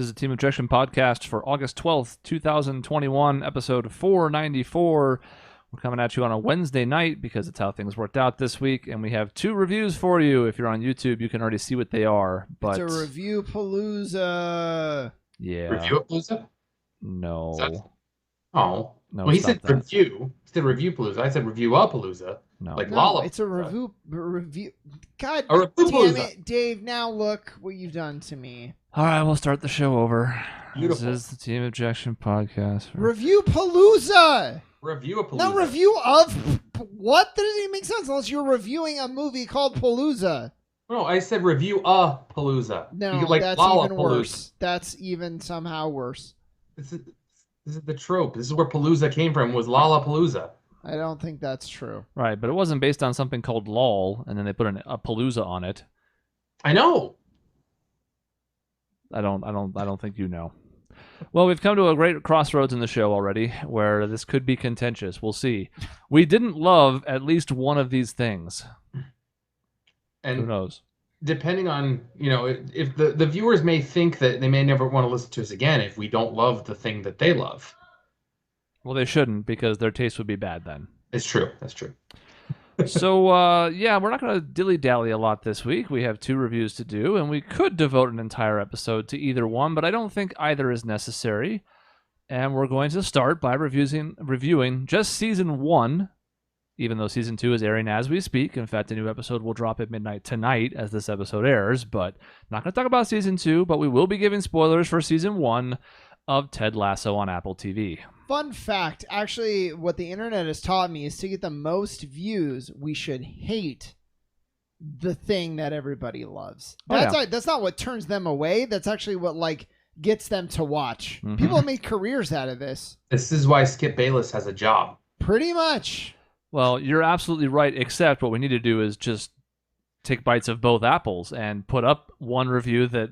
This is the Team Objection podcast for August 12th, 2021, episode 494. We're coming at you on a Wednesday night because it's how things worked out this week, and we have two reviews for you. If you're on YouTube, you can already see what they are. But it's a review palooza. Yeah. Review palooza? No. Oh. No, well, he it's said not that. review. He said review palooza. I said review a palooza. No. Like No, Lollapalooza. it's a review. God A review damn palooza. it, Dave. Now look what you've done to me. All right, we'll start the show over. Beautiful. This is the Team Objection podcast. Review palooza. Review a palooza. No review of what? That doesn't even make sense unless you're reviewing a movie called Palooza. No, I said review a palooza. No, You like that's even Lollapalooza. worse. That's even somehow worse. This is the trope. This is where palooza came from. Was Lollapalooza. I don't think that's true. Right, but it wasn't based on something called LOL, and then they put a palooza on it. I know. I don't think you know. Well, we've come to a great crossroads in the show already, where this could be contentious. We'll see. We didn't love at least one of these things. And Who knows? depending on, if the viewers may think that they may never want to listen to us again if we don't love the thing that they love. Well, they shouldn't, because their taste would be bad then. It's true. That's true. So, we're not going to dilly-dally a lot this week. We have two reviews to do, and we could devote an entire episode to either one, but I don't think either is necessary. And we're going to start by reviewing just Season 1, even though Season 2 is airing as we speak. In fact, a new episode will drop at midnight tonight as this episode airs, but not going to talk about Season 2, but we will be giving spoilers for Season 1 of Ted Lasso on Apple TV. Fun fact, actually, what the internet has taught me is to get the most views, we should hate the thing that everybody loves. That's not what turns them away. That's actually what gets them to watch. Mhm. People have made careers out of this. This is why Skip Bayless has a job. Pretty much. Well, you're absolutely right, except what we need to do is just take bites of both apples and put up one review that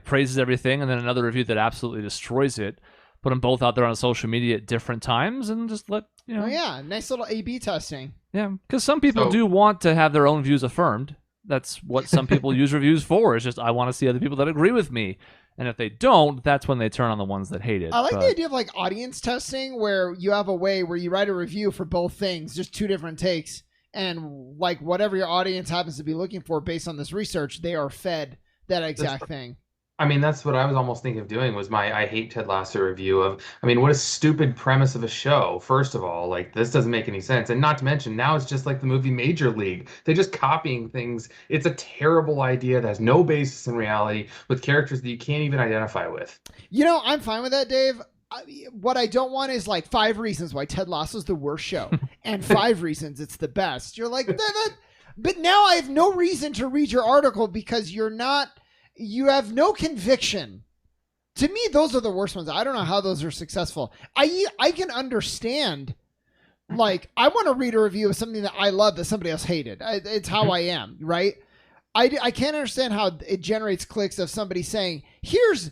praises everything and then another review that absolutely destroys it. Put them both out there on social media at different times and just let, Oh yeah, nice little A/B testing. Yeah, because some people do want to have their own views affirmed. That's what some people use reviews for. It's just, I want to see other people that agree with me. And if they don't, that's when they turn on the ones that hate it. I like the idea of audience testing, where you have a way where you write a review for both things, just two different takes. And whatever your audience happens to be looking for based on this research, they are fed that exact thing. I mean, that's what I was almost thinking of doing was my I Hate Ted Lasso review of, what a stupid premise of a show. First of all, this doesn't make any sense. And not to mention, now it's just like the movie Major League. They're just copying things. It's a terrible idea that has no basis in reality with characters that you can't even identify with. I'm fine with that, Dave. What I don't want is 5 reasons why Ted Lasso's the worst show and 5 reasons it's the best. You're like, but now I have no reason to read your article because you have no conviction. To me, those are the worst ones. I don't know how those are successful. I can understand, I want to read a review of something that I love that somebody else hated. It's how I am, right? I can't understand how it generates clicks of somebody saying, here's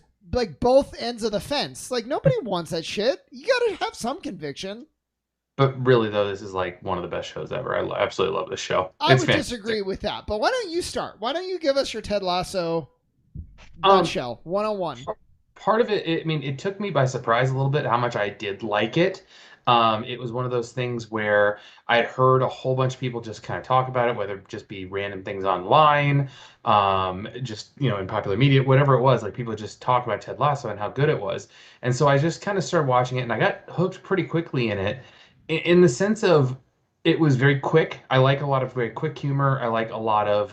both ends of the fence. Nobody wants that shit. You got to have some conviction. But really, though, this is one of the best shows ever. I absolutely love this show. I It's would fantastic. disagree with that. But why don't you start? Why don't you give us your Ted Lasso Um, nutshell, 101? Part of it, it took me by surprise a little bit how much I did like it. It was one of those things where I had heard a whole bunch of people just kind of talk about it, whether it just be random things online, in popular media, whatever it was. People just talk about Ted Lasso and how good it was. And so I just kind of started watching it, and I got hooked pretty quickly in it, in the sense of it was very quick. I like a lot of very quick humor. I like a lot of,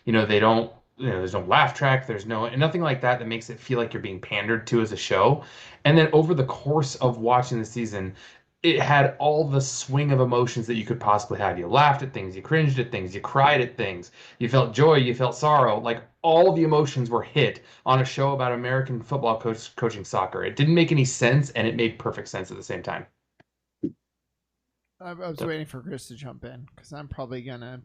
they don't, there's no laugh track. There's nothing like that makes it feel like you're being pandered to as a show. And then over the course of watching the season, it had all the swing of emotions that you could possibly have. You laughed at things, you cringed at things, you cried at things, you felt joy, you felt sorrow. All the emotions were hit on a show about American football coaching soccer. It didn't make any sense, and it made perfect sense at the same time. I was waiting for Chris to jump in because I'm probably gonna.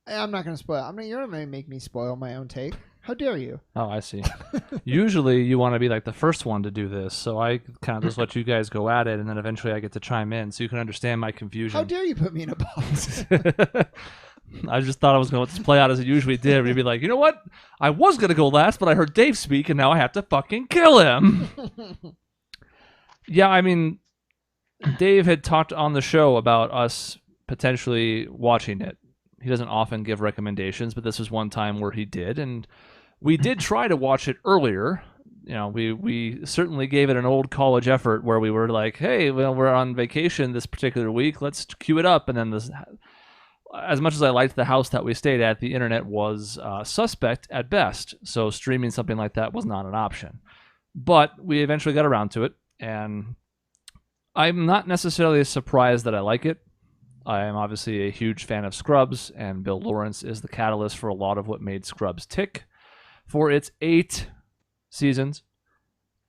I'm not gonna spoil. You're gonna make me spoil my own take. How dare you? Oh, I see. Usually you want to be the first one to do this, so I kind of just let you guys go at it, and then eventually I get to chime in so you can understand my confusion. How dare you put me in a box? I just thought I was going to let this play out as it usually did. We'd be like, you know what? I was going to go last, but I heard Dave speak, and now I have to fucking kill him. Yeah, I mean, Dave had talked on the show about us potentially watching it. He doesn't often give recommendations, but this was one time where he did, and we did try to watch it earlier. You know, we certainly gave it an old college effort where we were like, hey, well, we're on vacation this particular week. Let's cue it up. And then as much as I liked the house that we stayed at, the internet was suspect at best. So streaming something like that was not an option. But we eventually got around to it. And I'm not necessarily surprised that I like it. I am obviously a huge fan of Scrubs, and Bill Lawrence is the catalyst for a lot of what made Scrubs tick for its 8 seasons.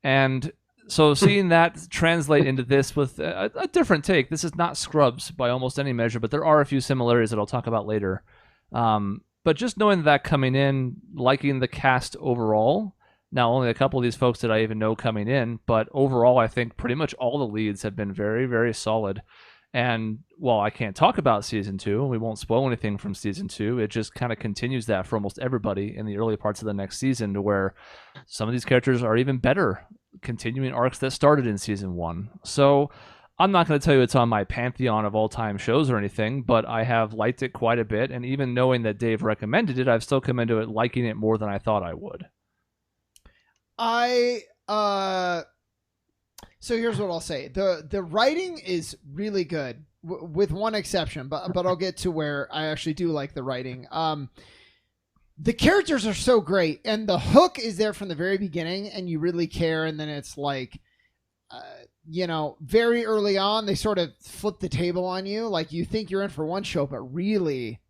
And so seeing that translate into this with a different take, this is not Scrubs by almost any measure, but there are a few similarities that I'll talk about later. But just knowing that coming in, liking the cast overall, now only a couple of these folks did I even know coming in, but overall I think pretty much all the leads have been very, very solid. And while I can't talk about season 2, and we won't spoil anything from season 2, it just kind of continues that for almost everybody in the early parts of the next season, to where some of these characters are even better, continuing arcs that started in season 1. So I'm not going to tell you it's on my pantheon of all-time shows or anything, but I have liked it quite a bit, and even knowing that Dave recommended it, I've still come into it liking it more than I thought I would. So here's what I'll say. The writing is really good, with one exception, but I'll get to where I actually do like the writing. The characters are so great, and the hook is there from the very beginning, and you really care, and then it's like, very early on, they sort of flip the table on you. Like, you think you're in for one show, but really,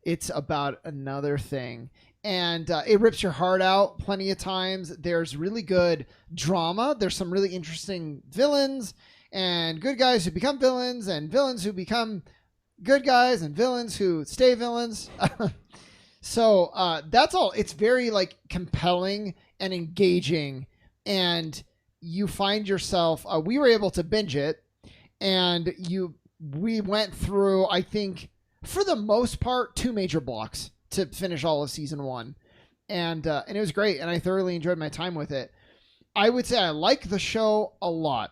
it's about another thing. And it rips your heart out plenty of times. There's really good drama. There's some really interesting villains and good guys who become villains, and villains who become good guys, and villains who stay villains. So that's all. It's very like compelling and engaging, and you find yourself. We were able to binge it, and we went through, I think, for the most part, 2 major blocks to finish all of season 1, and it was great, and I thoroughly enjoyed my time with it. I would say I like the show a lot.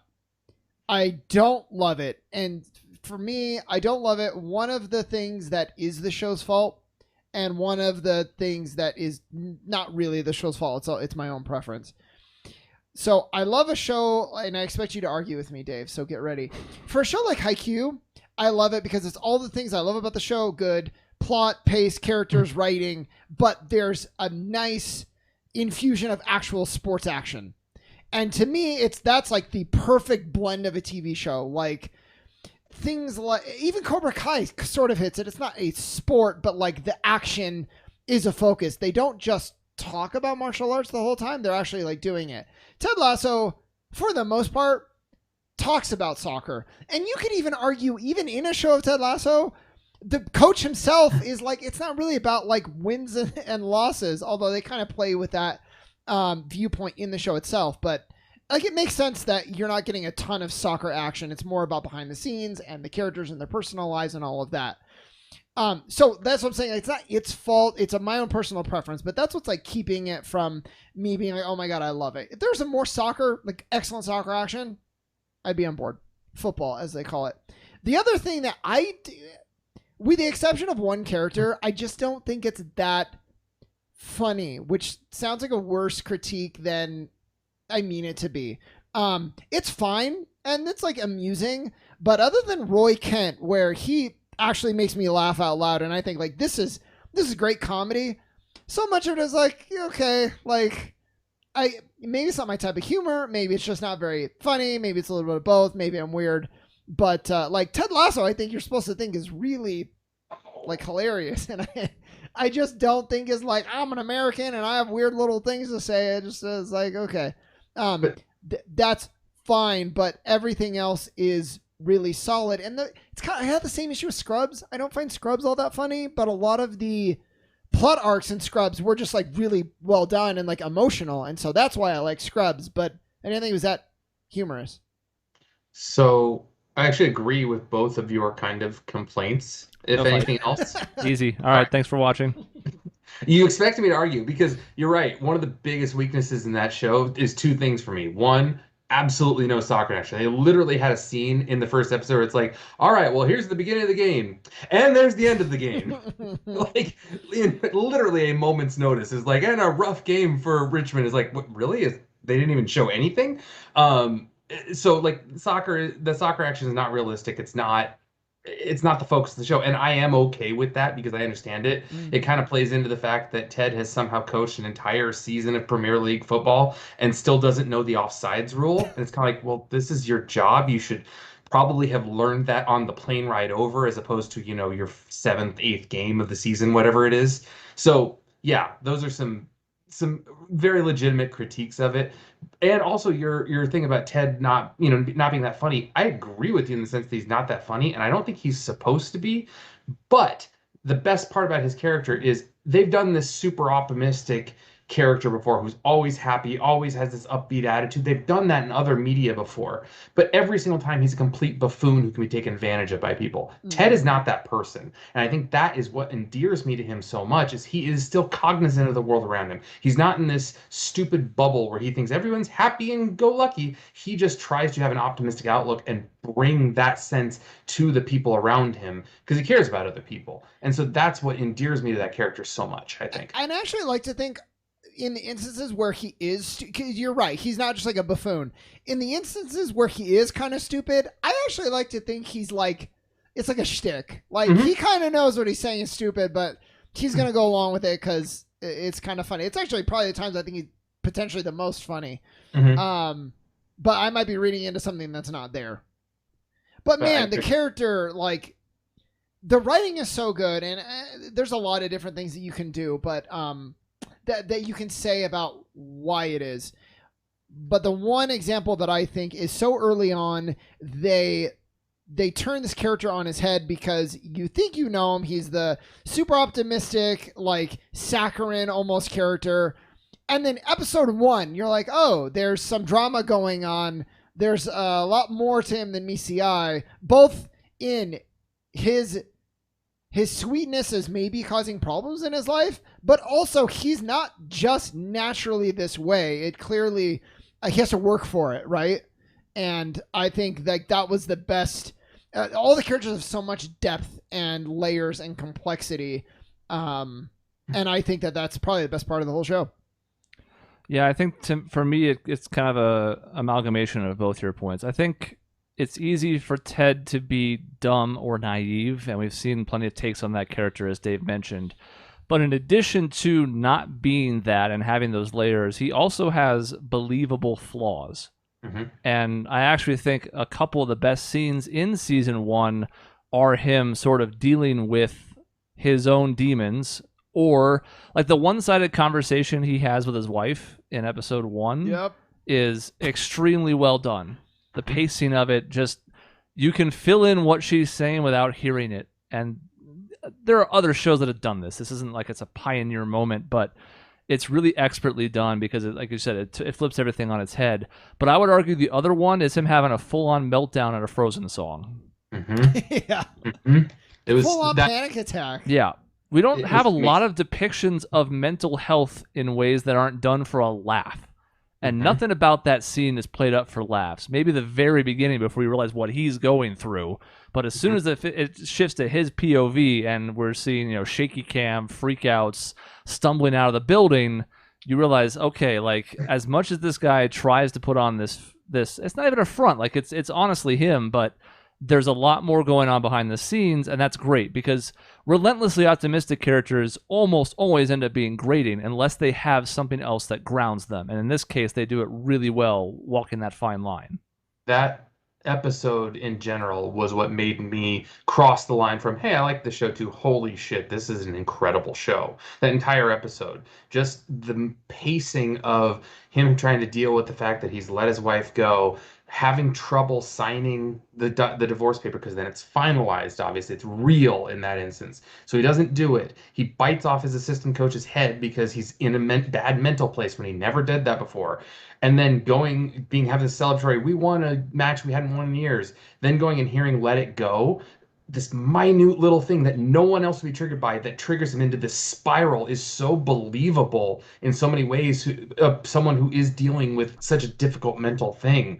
I don't love it, and for me, I don't love it. One of the things that is the show's fault, and one of the things that is not really the show's fault, it's my own preference. So I love a show, and I expect you to argue with me, Dave, so get ready. For a show like Haikyuu, I love it because it's all the things I love about the show. Good plot, pace, characters, writing, but there's a nice infusion of actual sports action. And to me, that's like the perfect blend of a TV show. Like, things like, even Cobra Kai sort of hits it. It's not a sport, but like the action is a focus. They don't just talk about martial arts the whole time. They're actually like doing it. Ted Lasso, for the most part, talks about soccer. And you could even argue, even in a show of Ted Lasso, the coach himself is like, it's not really about like wins and losses, although they kind of play with that viewpoint in the show itself. But like, it makes sense that you're not getting a ton of soccer action. It's more about behind the scenes and the characters and their personal lives and all of that. So that's what I'm saying. It's not its fault. It's my own personal preference, but that's what's like keeping it from me being like, oh my God, I love it. If there's a more soccer, like excellent soccer action, I'd be on board. Football, as they call it. The other thing that with the exception of one character, I just don't think it's that funny, which sounds like a worse critique than I mean it to be. It's fine, and it's like amusing, but other than Roy Kent, where he actually makes me laugh out loud, and I think like this is great comedy, so much of it is like, okay, like maybe it's not my type of humor, maybe it's just not very funny, maybe it's a little bit of both, maybe I'm weird. But like Ted Lasso, I think you're supposed to think is really like hilarious, and I just don't think is like, I'm an American and I have weird little things to say. It just is like, okay, that's fine, but everything else is really solid. And I had the same issue with Scrubs. I don't find Scrubs all that funny, but a lot of the plot arcs in Scrubs were just like really well done and like emotional, and so that's why I like Scrubs. But I didn't think it was that humorous. So I actually agree with both of your kind of complaints, No if fight. anything else. Easy. All All right. right. Thanks for watching. You expected me to argue because you're right. One of the biggest weaknesses in that show is two things for me. One, absolutely no soccer action. They literally had a scene in the first episode where it's like, all right, well, here's the beginning of the game, and there's the end of the game. Like, in literally a moment's notice is like, and a rough game for Richmond is like, what, really? They didn't even show anything? So like the soccer action is not realistic. It's not the focus of the show, and I am okay with that because I understand it. It kind of plays into the fact that Ted has somehow coached an entire season of Premier League football and still doesn't know the offsides rule. And it's kind of like, well, this is your job. You should probably have learned that on the plane ride over, as opposed to your seventh, eighth game of the season, whatever it is. So yeah, those are some very legitimate critiques of it. And also your thing about Ted not being that funny. I agree with you in the sense that he's not that funny, and I don't think he's supposed to be. But the best part about his character is they've done this super optimistic character before who's always happy, always has this upbeat attitude. They've done that in other media before. But every single time he's a complete buffoon who can be taken advantage of by people. Ted is not that person. And I think that is what endears me to him so much is he is still cognizant of the world around him. He's not in this stupid bubble where he thinks everyone's happy and go lucky. He just tries to have an optimistic outlook and bring that sense to the people around him because he cares about other people. And so that's what endears me to that character so much, I think. I'd actually like to think in the instances where he is, because you're right, he's not just like a buffoon. In the instances where he is kind of stupid, I actually like to think he's like, it's like a shtick. Like he kind of knows what he's saying is stupid, but he's gonna go along with it because it's kind of funny. It's actually probably the times I think he's potentially the most funny. But I might be reading into something that's not there. But man, the character, like, the writing is so good, and there's a lot of different things that you can do, but that you can say about why it is. But the one example that I think is so early on, they turn this character on his head because you think you know him. He's the super optimistic, like saccharine almost character. And then episode 1, you're like, oh, there's some drama going on. There's a lot more to him than meets the eye, both in his sweetness is maybe causing problems in his life, but also he's not just naturally this way. It clearly, he has to work for it, right? And I think that was the best. All the characters have so much depth and layers and complexity. And I think that's probably the best part of the whole show. Yeah, I think for me, it's kind of a amalgamation of both your points. I think it's easy for Ted to be dumb or naive, and we've seen plenty of takes on that character, as Dave mentioned. But in addition to not being that and having those layers, he also has believable flaws. And I actually think a couple of the best scenes in season 1 are him sort of dealing with his own demons, or like the one-sided conversation he has with his wife in episode 1 is extremely well done. The pacing of it, just, you can fill in what she's saying without hearing it. And there are other shows that have done this. This isn't like it's a pioneer moment, but it's really expertly done because, like you said, it flips everything on its head. But I would argue the other one is him having a full-on meltdown at a Frozen song. Yeah. It was full-on panic attack. Yeah. We don't have a lot of depictions of mental health in ways that aren't done for a laugh. And nothing about that scene is played up for laughs. Maybe the very beginning before we realize what he's going through. But as soon as it shifts to his POV and we're seeing, shaky cam, freakouts, stumbling out of the building, you realize, okay, like, as much as this guy tries to put on this, it's not even a front. Like, it's honestly him, but there's a lot more going on behind the scenes, and that's great because relentlessly optimistic characters almost always end up being grating unless they have something else that grounds them. And in this case, they do it really well, walking that fine line. That episode in general was what made me cross the line from, hey, I like the show, to holy shit, this is an incredible show. That entire episode, just the pacing of him trying to deal with the fact that he's let his wife go, having trouble signing the divorce paper because then it's finalized. Obviously, it's real in that instance. So he doesn't do it. He bites off his assistant coach's head because he's in a bad mental place when he never did that before. And then having this celebratory, we won a match we hadn't won in years. Then going and hearing "Let It Go," this minute little thing that no one else would be triggered by, that triggers him into this spiral, is so believable in so many ways. Someone who is dealing with such a difficult mental thing.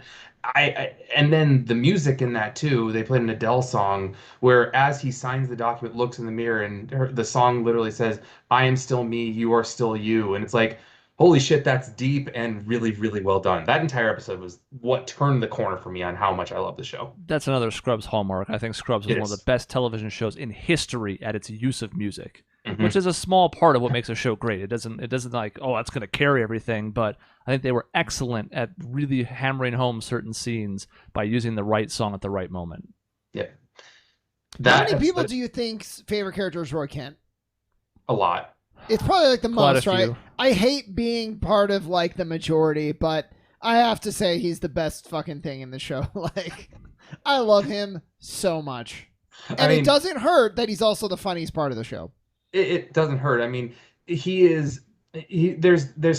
And then the music in that too. They played an Adele song where, as he signs the document, looks in the mirror, and the song literally says, "I am still me, you are still you," and it's like, holy shit, that's deep and really, really well done. That entire episode was what turned the corner for me on how much I love the show. That's another Scrubs hallmark. I think Scrubs is one of the best television shows in history at its use of music, which is a small part of what makes a show great. It doesn't like, oh, that's going to carry everything, but I think they were excellent at really hammering home certain scenes by using the right song at the right moment. Yeah. How many people do you think's favorite character is Roy Kent? A lot. It's probably like the most, right? Few. I hate being part of like the majority, but I have to say he's the best fucking thing in the show. Like, I love him so much. And it doesn't hurt that he's also the funniest part of the show. It doesn't hurt. I mean, there's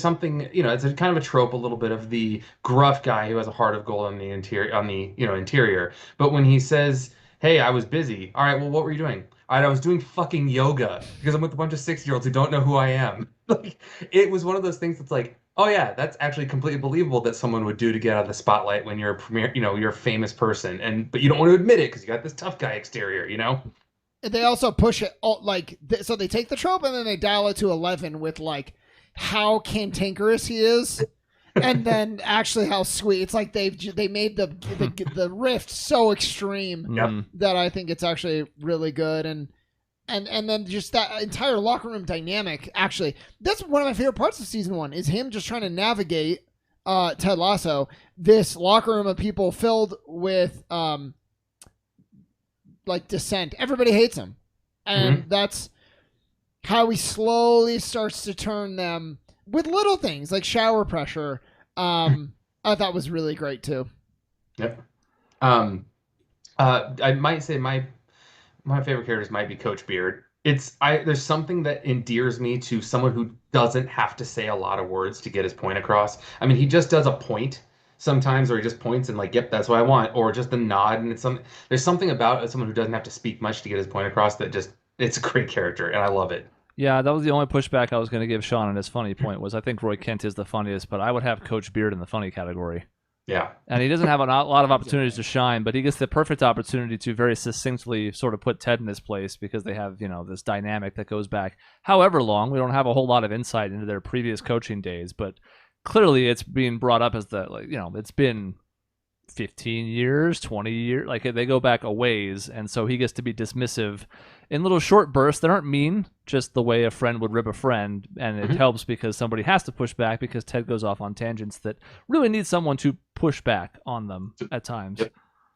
something, it's a kind of a trope a little bit of the gruff guy who has a heart of gold on the interior. But when he says, "Hey, I was busy." "All right, well, what were you doing?" "All right, I was doing fucking yoga because I'm with a bunch of 6-year-olds who don't know who I am." Like, it was one of those things that's like, oh yeah, that's actually completely believable that someone would do to get out of the spotlight when you're a premier, you're a famous person, but you don't want to admit it because you got this tough guy exterior, And they also push it, so they take the trope and then they dial it to 11 with like how cantankerous he is, and then actually how sweet. It's like they made the rift so extreme that I think it's actually really good, and then just that entire locker room dynamic. Actually, that's one of my favorite parts of season 1 is him just trying to navigate Ted Lasso, this locker room of people filled with like dissent. Everybody hates him, and that's how he slowly starts to turn them with little things like shower pressure. I thought was really great too. Yep. I might say my favorite characters might be Coach Beard. There's something that endears me to someone who doesn't have to say a lot of words to get his point across. I mean, he just does a point sometimes, or he just points and like, yep, that's what I want, or just a nod, and there's something about someone who doesn't have to speak much to get his point across that it's a great character, and I love it. Yeah, that was the only pushback I was going to give Shaun on his funny point. Was I think Roy Kent is the funniest, but I would have Coach Beard in the funny category. Yeah. And he doesn't have a lot of opportunities to shine, but he gets the perfect opportunity to very succinctly sort of put Ted in his place because they have, this dynamic that goes back however long. We don't have a whole lot of insight into their previous coaching days, but clearly it's being brought up as it's been 15 years, 20 years, like they go back a ways, and so he gets to be dismissive in little short bursts that aren't mean, just the way a friend would rib a friend, and it helps because somebody has to push back because Ted goes off on tangents that really need someone to push back on them at times.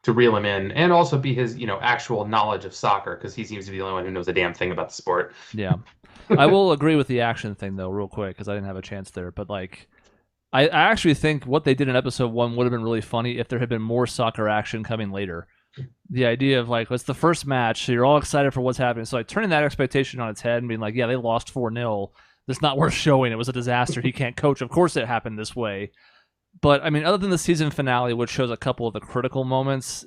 To reel him in, and also be his, actual knowledge of soccer, because he seems to be the only one who knows a damn thing about the sport. Yeah. I will agree with the action thing, though, real quick, because I didn't have a chance there, but I actually think what they did in episode 1 would have been really funny if there had been more soccer action coming later. The idea of it's the first match, so you're all excited for what's happening. So turning that expectation on its head and being like, yeah, they lost 4-0. That's not worth showing. It was a disaster. He can't coach. Of course it happened this way. But, I mean, other than the season finale, which shows a couple of the critical moments,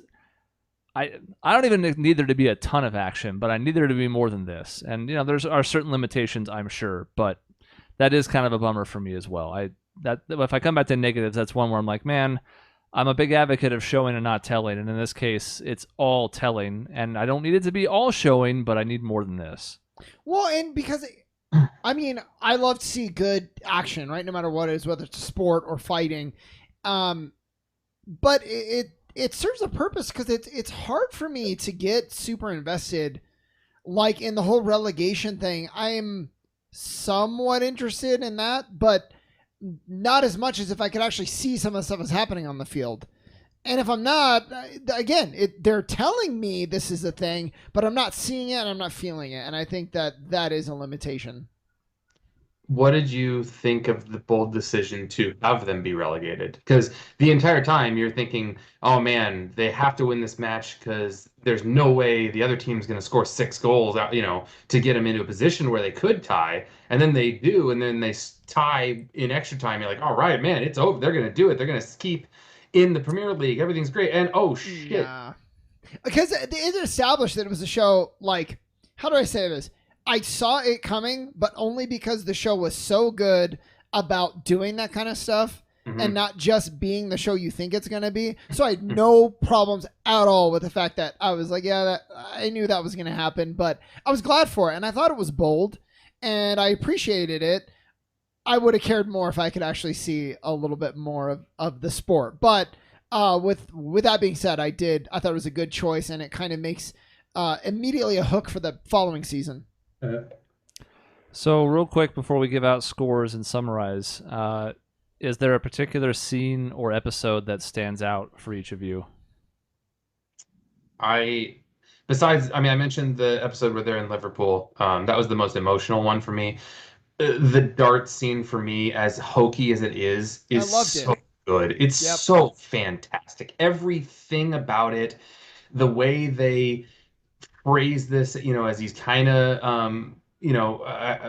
I don't even need there to be a ton of action, but I need there to be more than this. And, are certain limitations, I'm sure, but that is kind of a bummer for me as well. If I come back to negatives, that's one where I'm like, man, I'm a big advocate of showing and not telling, and in this case, it's all telling, and I don't need it to be all showing, but I need more than this. Well, and because, I love to see good action, right? No matter what it is, whether it's sport or fighting, but it serves a purpose because it's hard for me to get super invested, like in the whole relegation thing. I'm somewhat interested in that, but not as much as if I could actually see some of the stuff that's happening on the field. And if I'm not, again, they're telling me this is a thing, but I'm not seeing it and I'm not feeling it. And I think that is a limitation. what did you think of the bold decision to have them be relegated? Because the entire time you're thinking, oh man, they have to win this match because there's no way the other team's going to score 6 goals out, to get them into a position where they could tie. And then they do, and then they tie in extra time. You're like, all right, man, it's over. They're going to do it. They're going to keep in the Premier League. Everything's great. And oh shit. Yeah. Because it established that it was a show, like, how do I say this? I saw it coming, but only because the show was so good about doing that kind of stuff and not just being the show you think it's going to be. So I had no problems at all with the fact that I was like, yeah, I knew that was going to happen, but I was glad for it. And I thought it was bold and I appreciated it. I would have cared more if I could actually see a little bit more of the sport. But with that being said, I thought it was a good choice, and it kind of makes immediately a hook for the following season. So real quick before we give out scores and summarize, is there a particular scene or episode that stands out for each of you? I mentioned the episode where they're in Liverpool. That was the most emotional one for me. The dart scene for me, as hokey as it is so good. It's so fantastic. Everything about it, the way they phrase this, as he's kind of,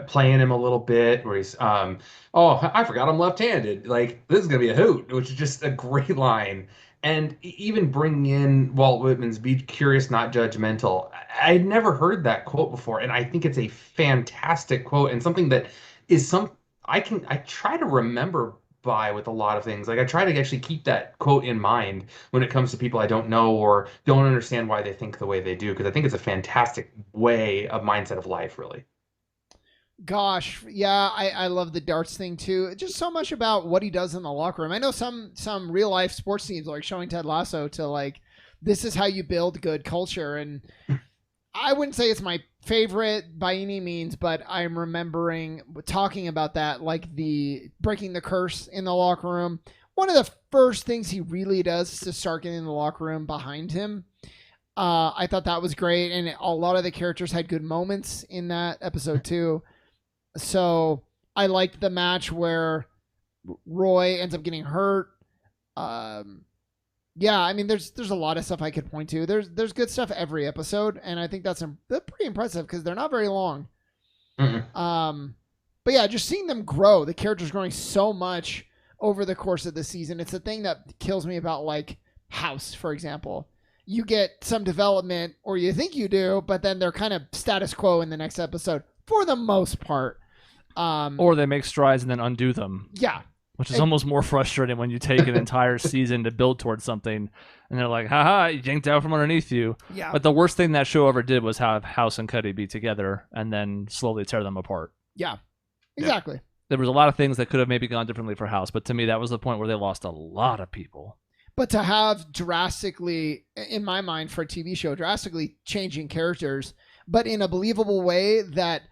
playing him a little bit, where he's, oh, I forgot I'm left-handed. Like, this is going to be a hoot, which is just a great line. And even bringing in Walt Whitman's "Be curious, not judgmental." I'd never heard that quote before, and I think it's a fantastic quote and something that is I try to remember by with a lot of things. Like, I try to actually keep that quote in mind when it comes to people I don't know or don't understand why they think the way they do, because I think it's a fantastic way of mindset of life, really. Gosh, yeah, I love the darts thing too. Just so much about what he does in the locker room. I know some real life sports teams like showing Ted Lasso to, like, this is how you build good culture. And I wouldn't say it's my favorite by any means, but I'm remembering talking about that, like the breaking the curse in the locker room. One of the first things he really does is to start getting the locker room behind him. I thought that was great, and a lot of the characters had good moments in that episode too. So I liked the match where Roy ends up getting hurt. Yeah, I mean, there's a lot of stuff I could point to. There's good stuff every episode, and I think that's pretty impressive because they're not very long. But yeah, just seeing them grow, the characters growing so much over the course of the season. It's the thing that kills me about, like, House, for example. You get some development, or you think you do, but then they're kind of status quo in the next episode for the most part. Or they make strides and then undo them. Yeah. Which is almost more frustrating when you take an entire season to build towards something, and they're like, haha, you yanked out from underneath you. Yeah. But the worst thing that show ever did was have House and Cuddy be together and then slowly tear them apart. Yeah, exactly. There was a lot of things that could have maybe gone differently for House, but to me, that was the point where they lost a lot of people. But to have drastically, in my mind, for a TV show, drastically changing characters, but in a believable way that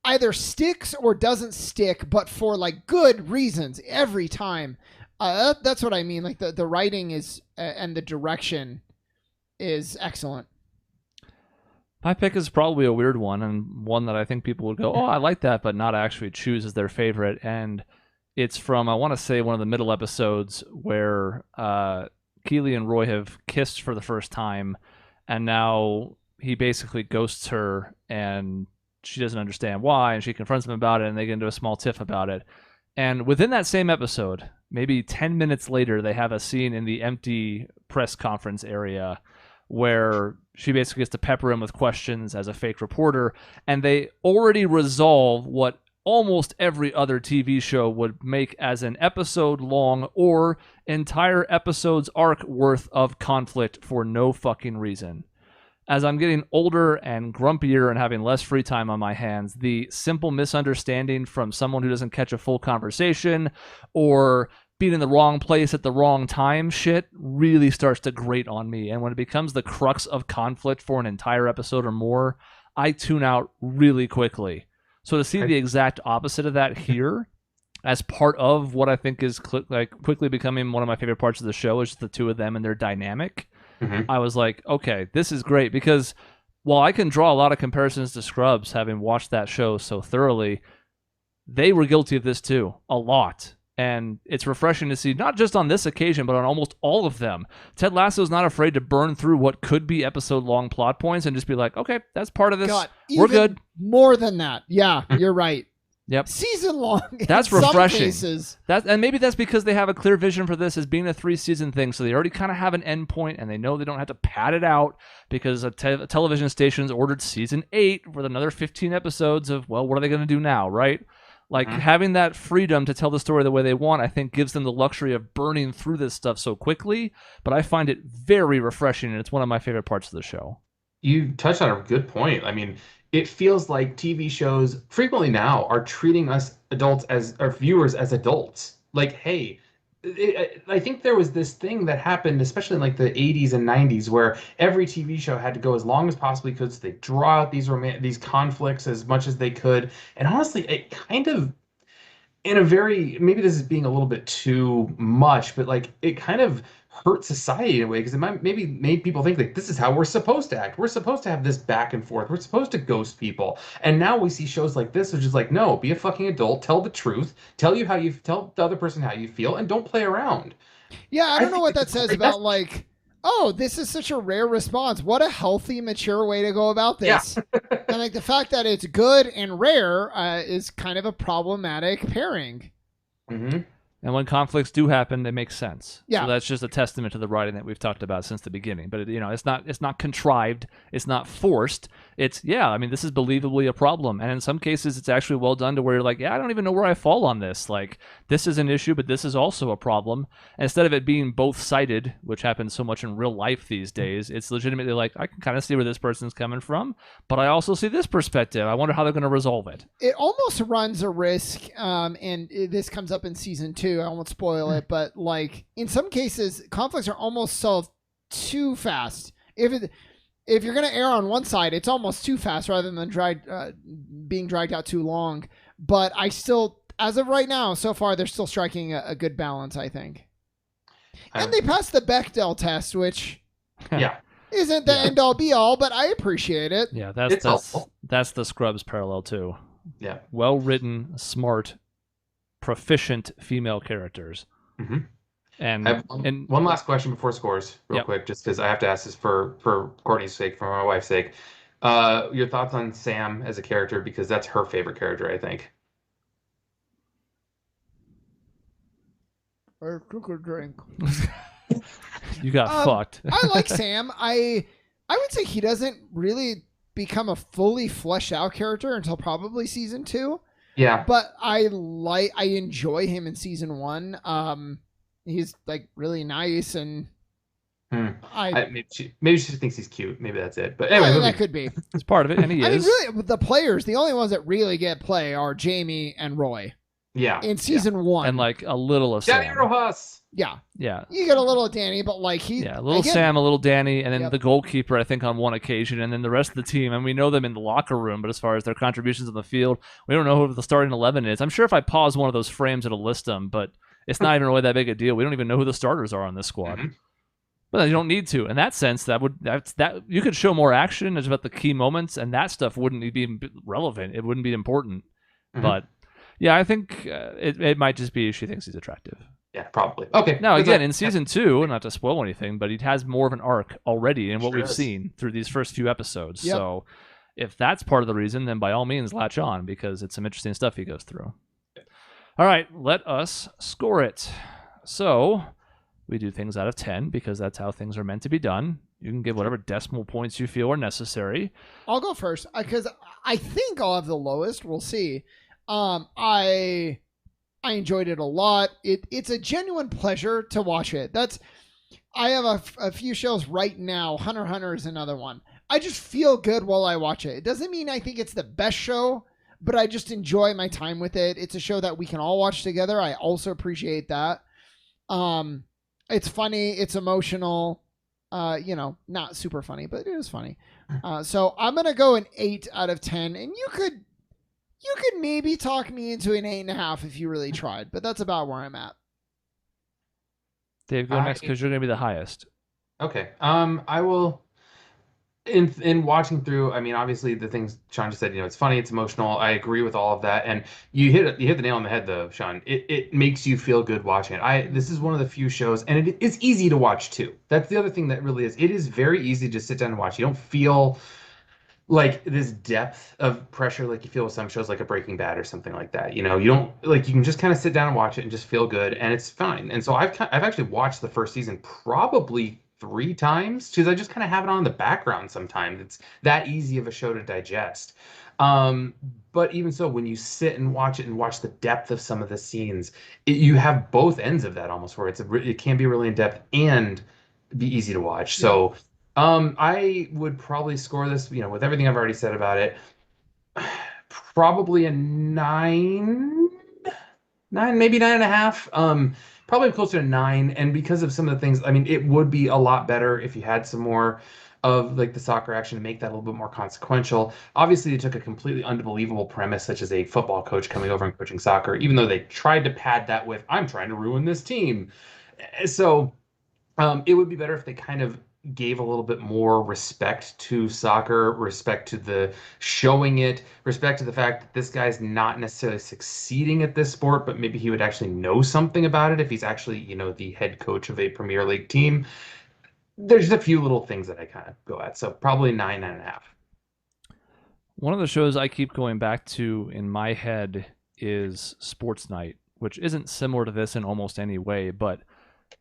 either sticks or doesn't stick, but for, like, good reasons every time. That's what I mean. Like, the writing is and the direction is excellent. My pick is probably a weird one, and one that I think people would go, oh, I like that, but not actually choose as their favorite. And it's from, I want to say, one of the middle episodes where Keely and Roy have kissed for the first time, and now he basically ghosts her, and she doesn't understand why, and she confronts him about it, and they get into a small tiff about it. And within that same episode, maybe 10 minutes later, they have a scene in the empty press conference area where she basically gets to pepper him with questions as a fake reporter, and they already resolve what almost every other TV show would make as an episode-long or entire episode's arc worth of conflict for no fucking reason. As I'm getting older and grumpier and having less free time on my hands, the simple misunderstanding from someone who doesn't catch a full conversation or being in the wrong place at the wrong time shit really starts to grate on me. And when it becomes the crux of conflict for an entire episode or more, I tune out really quickly. So to see the exact opposite of that here, as part of what I think is quickly becoming one of my favorite parts of the show, is the two of them and their dynamic. I was like, okay, this is great, because while I can draw a lot of comparisons to Scrubs, having watched that show so thoroughly, they were guilty of this too, a lot. And it's refreshing to see, not just on this occasion, but on almost all of them. Ted Lasso is not afraid to burn through what could be episode-long plot points and just be like, okay, that's part of this. God, We're good. More than that. Yeah, you're right. Yep. Season long. That's in refreshing. Some cases. And maybe that's because they have a clear vision for this as being a 3-season thing, so they already kind of have an end point, and they know they don't have to pad it out because a television station's ordered season 8 with another 15 episodes of, well, what are they going to do now, right? Like, having that freedom to tell the story the way they want, I think, gives them the luxury of burning through this stuff so quickly, but I find it very refreshing, and it's one of my favorite parts of the show. You touched on a good point. I mean, it feels like TV shows frequently now are treating us adults or viewers as adults. Like, hey, I think there was this thing that happened, especially in like the 80s and 90s, where every TV show had to go as long as possibly could, so they draw out these conflicts as much as they could. And honestly, it kind of, in a very, maybe this is being a little bit too much, but like it kind of hurt society in a way, because it maybe made people think like this is how we're supposed to act. We're supposed to have this back and forth. We're supposed to ghost people. And now we see shows like this, which is like, no, be a fucking adult, tell the truth, tell the other person how you feel, and don't play around. Yeah, I don't know what that says about like, oh, this is such a rare response. What a healthy, mature way to go about this. Yeah. And like the fact that it's good and rare is kind of a problematic pairing. Mm-hmm. And when conflicts do happen, they make sense. Yeah. So that's just a testament to the writing that we've talked about since the beginning. But it's not contrived. It's not forced. It's this is believably a problem. And in some cases, it's actually well done to where you're like, I don't even know where I fall on this. Like, this is an issue, but this is also a problem. And instead of it being both-sided, which happens so much in real life these days, it's legitimately like, I can kind of see where this person's coming from, but I also see this perspective. I wonder how they're going to resolve it. It almost runs a risk, this comes up in season 2. I won't spoil it, but like in some cases, conflicts are almost solved too fast. If you're going to err on one side, it's almost too fast rather than being dragged out too long. But I still, as of right now, so far, they're still striking a good balance, I think. And they passed the Bechdel test, which isn't the end all be all, but I appreciate it. Yeah, that's the Scrubs parallel too. Yeah, well written, smart, proficient female characters. Mm-hmm. And I have one last question before scores, real quick, just because I have to ask this for Courtney's sake, for my wife's sake. Your thoughts on Sam as a character, because that's her favorite character, I think. Or cook or drink. You got fucked. I like Sam. I would say he doesn't really become a fully fleshed out character until probably season 2. Yeah. But I enjoy him in season 1. He's like really nice, and maybe she thinks he's cute. Maybe that's it. But anyway, that could be. It's part of it, and he is. I mean, really, the players, the only ones that really get play are Jamie and Roy. Yeah. In season 1, and like a little of Danny Sam. Rojas. Yeah. Yeah. You get a little Danny, but like a little Sam, a little Danny, and then the goalkeeper, I think, on one occasion, and then the rest of the team. And we know them in the locker room, but as far as their contributions on the field, we don't know who the starting 11 is. I'm sure if I pause one of those frames, it'll list them, but it's not even really that big a deal. We don't even know who the starters are on this squad. Mm-hmm. But you don't need to. In that sense, that you could show more action about the key moments, and that stuff wouldn't be relevant. It wouldn't be important. Mm-hmm. But yeah, I think it might just be she thinks he's attractive. Yeah, probably. Okay. Now, again, in season 2, not to spoil anything, but he has more of an arc already in what we've seen through these first few episodes. Yep. So if that's part of the reason, then by all means, latch on, because it's some interesting stuff he goes through. All right, let us score it. So we do things out of 10 because that's how things are meant to be done. You can give whatever decimal points you feel are necessary. I'll go first because I think I'll have the lowest. We'll see. I enjoyed it a lot. It's a genuine pleasure to watch it. I have a few shows right now. Hunter x Hunter is another one. I just feel good while I watch it. It doesn't mean I think it's the best show, but I just enjoy my time with it. It's a show that we can all watch together. I also appreciate that. It's funny. It's emotional. Not super funny, but it is funny. So I'm going to go an 8 out of 10, and you could maybe talk me into an 8.5 if you really tried, but that's about where I'm at. Dave, go next because you're going to be the highest. Okay. I will in watching through, I mean, obviously the things Shaun just said, it's funny, it's emotional. I agree with all of that, and you hit the nail on the head, though, Shaun. It makes you feel good watching it. This is one of the few shows, and it's easy to watch too. That's the other thing that really is. It is very easy to sit down and watch. You don't feel like this depth of pressure like you feel with some shows like a Breaking Bad or something like that. You don't like, you can just kind of sit down and watch it and just feel good, and it's fine. And so I've actually watched the first season probably 3 times because I just kind of have it on in the background sometimes. It's that easy of a show to digest. Um, but even so, when you sit and watch it and watch the depth of some of the scenes, you have both ends of that almost, where it can be really in depth and be easy to watch. Yeah. So I would probably score this, with everything I've already said about it, probably a 9, maybe 9.5. Probably closer to 9. And because of some of the things, I mean, it would be a lot better if you had some more of like the soccer action to make that a little bit more consequential. Obviously, they took a completely unbelievable premise, such as a football coach coming over and coaching soccer, even though they tried to pad that with, I'm trying to ruin this team. So it would be better if they kind of gave a little bit more respect to soccer, respect to the showing it, respect to the fact that this guy's not necessarily succeeding at this sport, but maybe he would actually know something about it if he's actually, the head coach of a Premier League team. There's a few little things that I kind of go at. So probably 9, 9.5. One of the shows I keep going back to in my head is Sports Night, which isn't similar to this in almost any way, but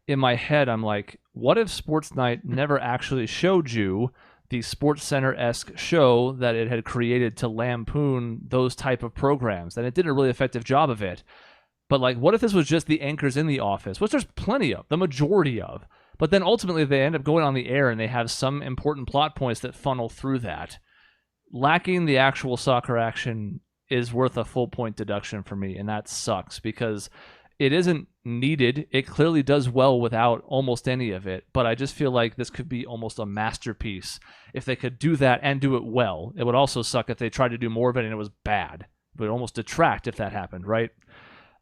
in my head, I'm like, what if Sports Night never actually showed you the Sports Center-esque show that it had created to lampoon those type of programs? And it did a really effective job of it. But like, what if this was just the anchors in the office, which there's plenty of, the majority of, but then ultimately they end up going on the air and they have some important plot points that funnel through that. Lacking the actual soccer action is worth a full point deduction for me, and that sucks because it isn't needed. It clearly does well without almost any of it, but I just feel like this could be almost a masterpiece if they could do that and do it well. It would also suck if they tried to do more of it and it was bad. It would almost detract if that happened, right?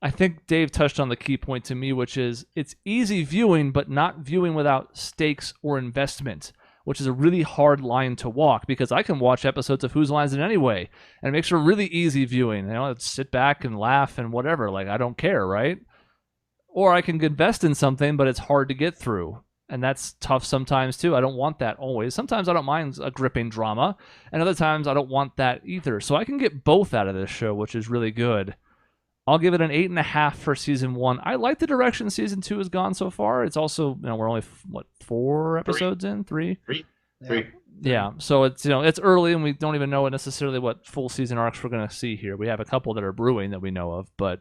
I think Dave touched on the key point to me, which is it's easy viewing, but not viewing without stakes or investment, which is a really hard line to walk because I can watch episodes of Whose Line Is It Anyway, and it makes for really easy viewing. Let's sit back and laugh and whatever. Like, I don't care, right? Or I can invest in something, but it's hard to get through. And that's tough sometimes, too. I don't want that always. Sometimes I don't mind a gripping drama, and other times I don't want that either. So I can get both out of this show, which is really good. I'll give it an 8.5 for season 1. I like the direction season 2 has gone so far. It's also, we're only 4 episodes in, 3. Three. Yeah, so it's it's early and we don't even know necessarily what full season arcs we're going to see here. We have a couple that are brewing that we know of, but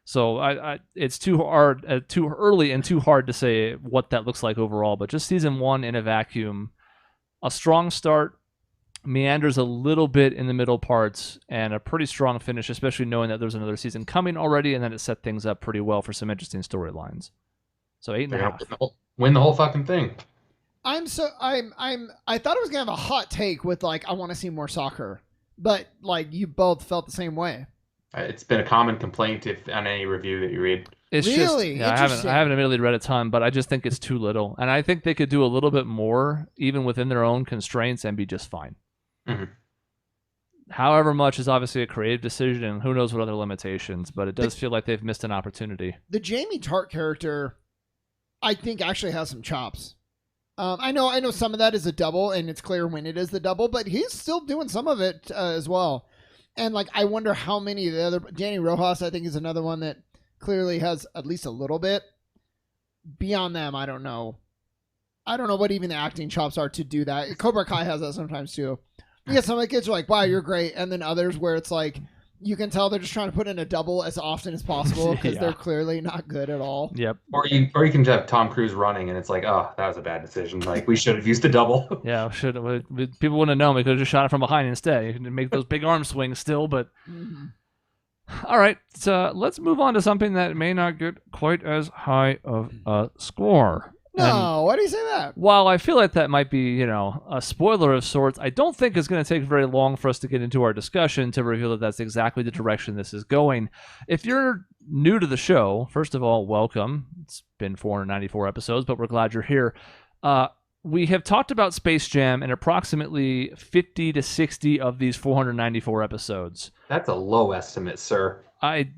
so it's too hard, too early, and too hard to say what that looks like overall. But just season 1 in a vacuum, a strong start. Meanders a little bit in the middle parts and a pretty strong finish, especially knowing that there's another season coming already, and then it set things up pretty well for some interesting storylines. So 8.5. Win the whole fucking thing. I thought it was gonna have a hot take with like I want to see more soccer, but like you both felt the same way. It's been a common complaint on any review that you read. It's really? Just, I haven't admittedly read a ton, but I just think it's too little, and I think they could do a little bit more, even within their own constraints, and be just fine. Mm-hmm. However much is obviously a creative decision, and who knows what other limitations, but it does feel like they've missed an opportunity. The Jamie Tart character, I think, actually has some chops. I know some of that is a double, and it's clear when it is the double, but he's still doing some of it as well. And like, I wonder how many of the other Danny Rojas, I think, is another one that clearly has at least a little bit. Beyond them, I don't know. I don't know what even the acting chops are to do that. Cobra Kai has that sometimes too. Yeah, some of the kids are like, wow, you're great. And then others where it's like, you can tell they're just trying to put in a double as often as possible because they're clearly not good at all. Yep. Or you can just have Tom Cruise running and it's like, oh, that was a bad decision. Like, we should have used a double. Yeah, people wouldn't have known. We could have just shot it from behind instead. You can make those big arm swings still, but... Mm-hmm. All right, so let's move on to something that may not get quite as high of a score. No, why do you say that? While I feel like that might be, a spoiler of sorts, I don't think it's going to take very long for us to get into our discussion to reveal that that's exactly the direction this is going. If you're new to the show, first of all, welcome. It's been 494 episodes, but we're glad you're here. we have talked about Space Jam in approximately 50 to 60 of these 494 episodes. That's a low estimate, sir. I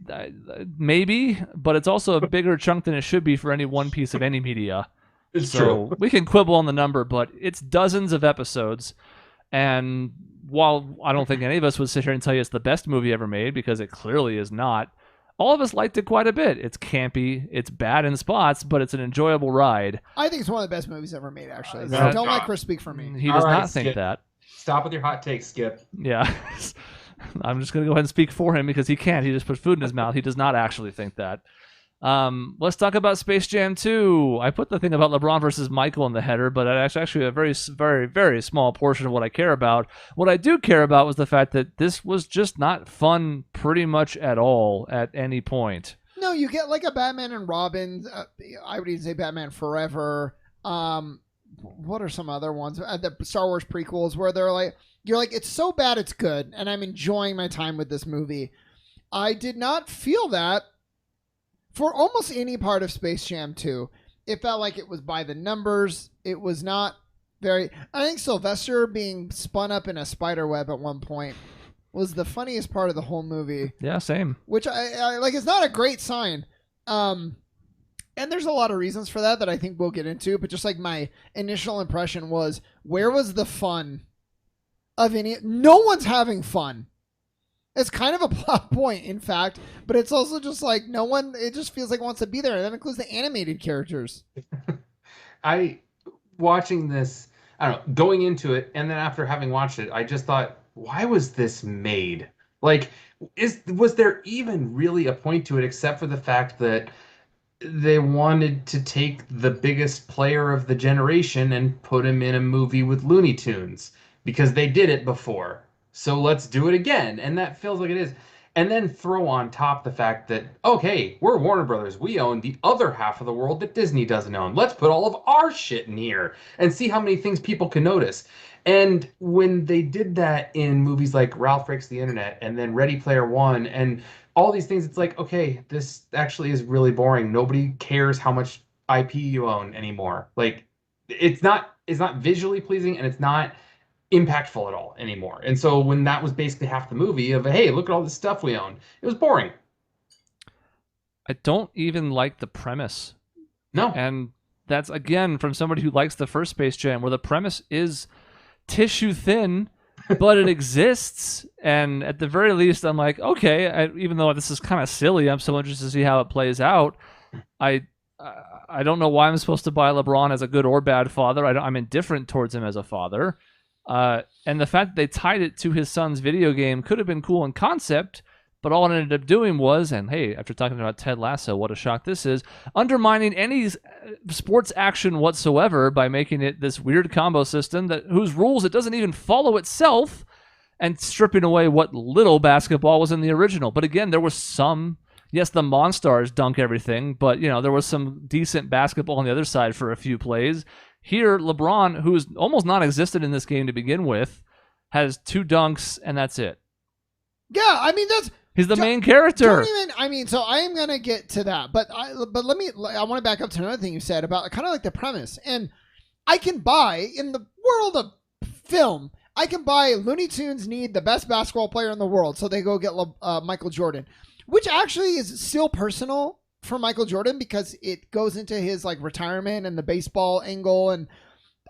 maybe, but it's also a bigger chunk than it should be for any one piece of any media. It's So true. we can quibble on the number, but it's dozens of episodes. And while I don't think any of us would sit here and tell you it's the best movie ever made, because it clearly is not, all of us liked it quite a bit. It's campy, it's bad in spots, but it's an enjoyable ride. I think it's one of the best movies ever made, actually. So that- don't let Chris speak for me. He does All right, not think Skip. that. Stop with your hot take, Skip. Yeah. I'm just going to go ahead and speak for him because he can't. He just put food in his mouth. He does not actually think that. Let's talk about Space Jam 2. I put the thing about LeBron versus Michael in the header, but it's actually a very, very, very small portion of what I care about. What I do care about was the fact that this was just not fun pretty much at all at any point. No, you get like a Batman and Robin. I would even say Batman Forever. What are some other ones? The Star Wars prequels where they're like, you're like, it's so bad it's good, and I'm enjoying my time with this movie. I did not feel that for almost any part of Space Jam 2. It felt like it was by the numbers. It was not very... I think Sylvester being spun up in a spider web at one point was the funniest part of the whole movie. Yeah, same. Which I like. It's not a great sign. And there's a lot of reasons for that I think we'll get into. But just like my initial impression was, where was the fun of any... No one's having fun. It's kind of a plot point, in fact, but it's also just like no one, it just feels like wants to be there. And that includes the animated characters. Watching this, I don't know, going into it, and then after having watched it, I just thought, why was this made? Like, was there even really a point to it except for the fact that they wanted to take the biggest player of the generation and put him in a movie with Looney Tunes because they did it before. So let's do it again. And that feels like it is. And then throw on top the fact that, okay, we're Warner Brothers. We own the other half of the world that Disney doesn't own. Let's put all of our shit in here and see how many things people can notice. And when they did that in movies like Ralph Breaks the Internet and then Ready Player One and all these things, it's like, okay, this actually is really boring. Nobody cares how much IP you own anymore. Like, it's not visually pleasing, and it's not impactful at all anymore. And so when that was basically half the movie of, hey, look at all this stuff we own, it was boring. I don't even like the premise. No. And that's, again, from somebody who likes the first Space Jam, where the premise is tissue thin, but it exists. And at the very least, I'm like, okay, even though this is kind of silly, I'm still interested to see how it plays out. I don't know why I'm supposed to buy LeBron as a good or bad father. I'm indifferent towards him as a father. And the fact that they tied it to his son's video game could have been cool in concept, but all it ended up doing was, and hey, after talking about Ted Lasso, what a shock this is, undermining any sports action whatsoever by making it this weird combo system whose rules it doesn't even follow itself, and stripping away what little basketball was in the original. But again, there was some... Yes, the Monstars dunk everything, but there was some decent basketball on the other side for a few plays. Here, LeBron, who's almost non-existent in this game to begin with, has 2 dunks, and that's it. Yeah, I mean, he's the main character. So I am gonna get to that, but I want to back up to another thing you said about kind of like the premise. And I can buy, in the world of film, I can buy Looney Tunes need the best basketball player in the world, so they go get Michael Jordan, which actually is still personal for Michael Jordan because it goes into his like retirement and the baseball angle, and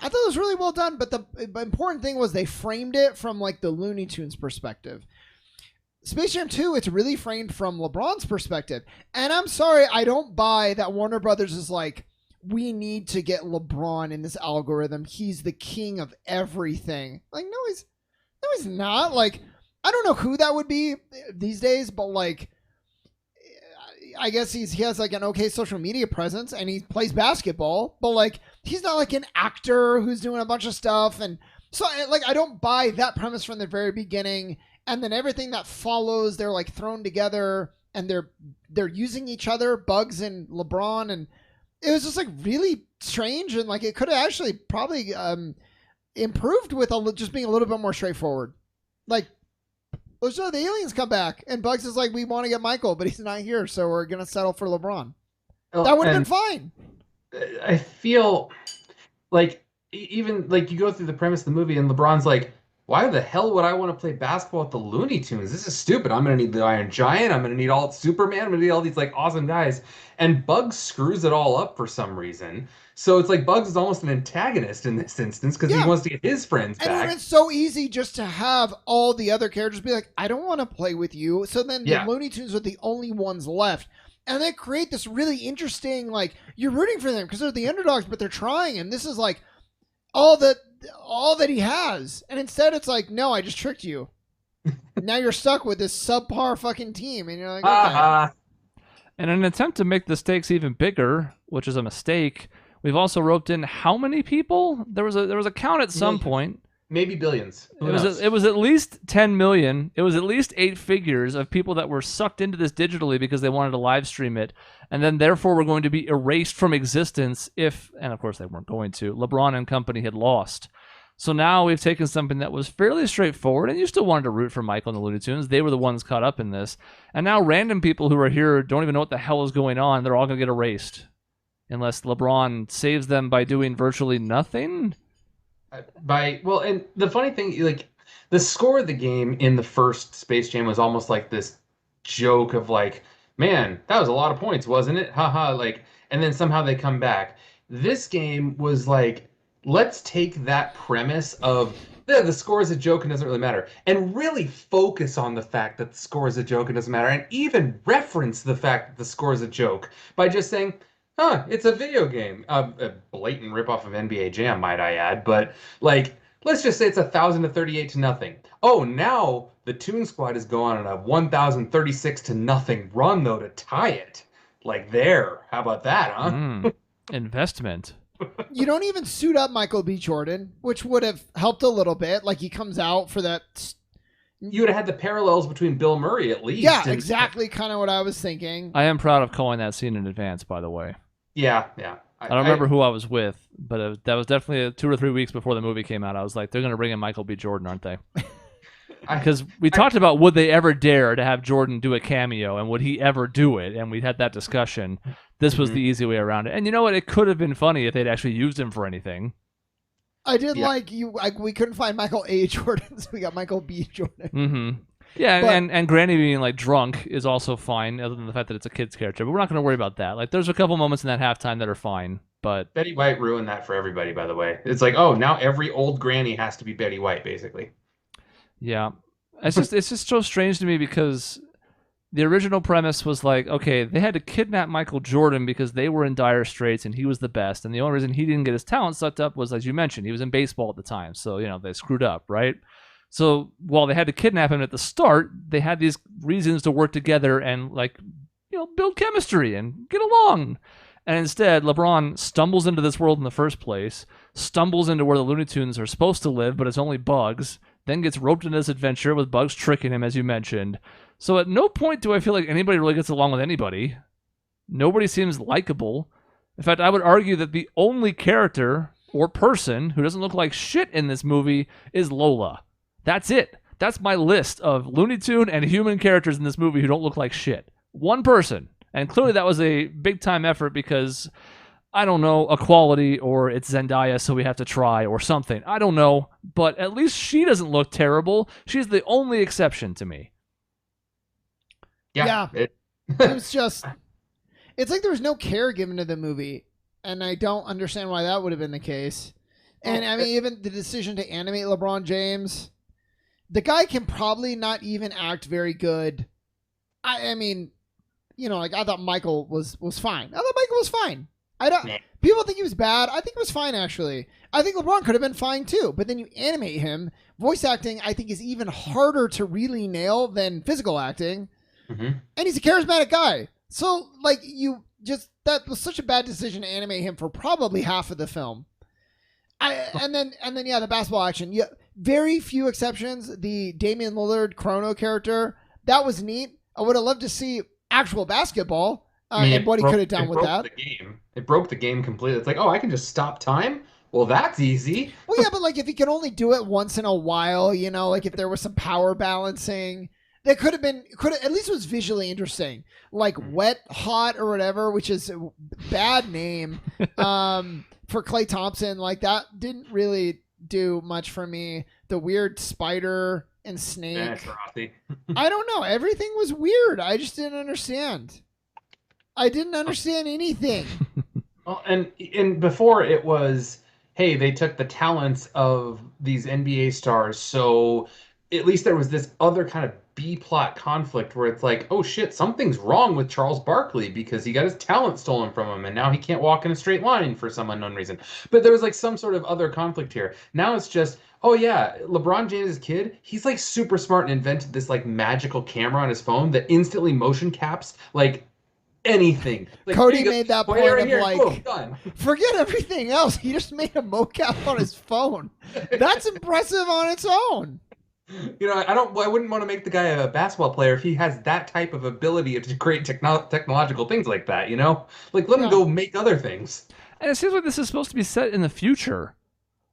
I thought it was really well done. But the important thing was they framed it from like the Looney Tunes perspective. Space Jam 2, it's really framed from LeBron's perspective. And I'm sorry, I don't buy that Warner Brothers is like, we need to get LeBron in this algorithm. He's the king of everything. Like, no, he's not. Like, I don't know who that would be these days, but like, I guess he has like an okay social media presence and he plays basketball, but like, he's not like an actor who's doing a bunch of stuff. And so like, I don't buy that premise from the very beginning. And then everything that follows, they're like thrown together and they're using each other, Bugs and LeBron. And it was just like really strange. And like, it could have actually probably improved with just being a little bit more straightforward. Like, let's show the aliens come back. And Bugs is like, we want to get Michael, but he's not here. So we're going to settle for LeBron. That would have been fine. I feel like even like you go through the premise of the movie and LeBron's like, why the hell would I want to play basketball with the Looney Tunes? This is stupid. I'm gonna need the Iron Giant. I'm gonna need all Superman. I'm gonna need all these like awesome guys. And Bugs screws it all up for some reason. So it's like Bugs is almost an antagonist in this instance because he Yeah. wants to get his friends And back. it's so easy just to have all the other characters be like, I don't want to play with you. So then the Yeah. Looney Tunes are the only ones left. And they create this really interesting, like, you're rooting for them because they're the underdogs, but they're trying. And this is like all that he has. And instead it's like, no, I just tricked you. Now you're stuck with this subpar fucking team. And you're like, okay. In an attempt to make the stakes even bigger, which is a mistake, we've also roped in how many people? There was a count at some point. Maybe billions. Who knows? It was at least 10 million. It was at least 8 figures of people that were sucked into this digitally because they wanted to live stream it, and then therefore were going to be erased from existence if, and of course they weren't going to, LeBron and company had lost. So now we've taken something that was fairly straightforward, and you still wanted to root for Michael and the Looney Tunes. They were the ones caught up in this. And now random people who are here don't even know what the hell is going on. They're all going to get erased. Unless LeBron saves them by doing virtually nothing. And the funny thing, like the score of the game in the first Space Jam was almost like this joke of like, man, that was a lot of points, wasn't it? Haha, like, and then somehow they come back. This game was like, let's take that premise of the score is a joke and doesn't really matter, and really focus on the fact that the score is a joke and doesn't matter, and even reference the fact that the score is a joke by just saying, it's a video game. A blatant ripoff of NBA Jam, might I add. But, like, let's just say it's 1,038 to nothing. Oh, now the Toon Squad is going on a 1,036 to nothing run, though, to tie it. Like, there. How about that, huh? Investment. You don't even suit up Michael B. Jordan, which would have helped a little bit. Like, he comes out for that. You would have had the parallels between Bill Murray, at least. Yeah, exactly kind of what I was thinking. I am proud of calling that scene in advance, by the way. Yeah. I don't remember who I was with, but that was definitely 2 or 3 weeks before the movie came out. I was like, they're going to bring in Michael B. Jordan, aren't they? Because we talked about would they ever dare to have Jordan do a cameo, and would he ever do it? And we had that discussion. This was the easy way around it. And you know what? It could have been funny if they'd actually used him for anything. I did we couldn't find Michael A. Jordan, so we got Michael B. Jordan. Mm-hmm. Yeah, and Granny being like drunk is also fine, other than the fact that it's a kid's character. But we're not going to worry about that. Like, there's a couple moments in that halftime that are fine, but Betty White ruined that for everybody, by the way. It's like, oh, now every old granny has to be Betty White, basically. Yeah, it's just so strange to me because the original premise was like, okay, they had to kidnap Michael Jordan because they were in dire straits and he was the best, and the only reason he didn't get his talent sucked up was, as you mentioned, he was in baseball at the time, so they screwed up, right? So while they had to kidnap him at the start, they had these reasons to work together and build chemistry and get along. And instead, LeBron stumbles into this world in the first place, stumbles into where the Looney Tunes are supposed to live, but it's only Bugs, then gets roped into this adventure with Bugs tricking him, as you mentioned. So at no point do I feel like anybody really gets along with anybody. Nobody seems likable. In fact, I would argue that the only character or person who doesn't look like shit in this movie is Lola. That's it. That's my list of Looney Tune and human characters in this movie who don't look like shit. One person. And clearly that was a big-time effort because, I don't know, equality or it's Zendaya so we have to try or something. I don't know. But at least she doesn't look terrible. She's the only exception to me. Yeah. It was just... It's like there was no care given to the movie. And I don't understand why that would have been the case. And, I mean, even the decision to animate LeBron James... The guy can probably not even act very good. I mean, I thought Michael was fine. I thought Michael was fine. People think he was bad. I think he was fine, actually. I think LeBron could have been fine, too. But then you animate him. Voice acting, I think, is even harder to really nail than physical acting. Mm-hmm. And he's a charismatic guy. So, that was such a bad decision to animate him for probably half of the film. And then, the basketball action. Yeah, very few exceptions. The Damian Lillard Chrono character, that was neat. I would have loved to see actual basketball and what he could have done with that. It broke the game completely. It's like, oh, I can just stop time? Well, that's easy. Well, yeah, but if he could only do it once in a while, if there was some power balancing, that could have at least was visually interesting. Like Wet Hot or whatever, which is a bad name. for Klay Thompson, like that didn't really do much for me. The weird spider and snake. I don't know. Everything was weird. I just didn't understand. I didn't understand anything. Well, and before it was, hey, they took the talents of these NBA stars, so at least there was this other kind of B plot conflict where it's like, oh shit, something's wrong with Charles Barkley because he got his talent stolen from him and now he can't walk in a straight line for some unknown reason. But there was like some sort of other conflict here. Now it's just, oh yeah, LeBron James' kid, he's like super smart and invented this like magical camera on his phone that instantly motion caps like anything. Like, Cody made that point of like, boom, done. Forget everything else. He just made a mocap on his phone. That's impressive on its own. You know, I wouldn't want to make the guy a basketball player if he has that type of ability to create technological things like that, you know? Like, let him go make other things. And it seems like this is supposed to be set in the future.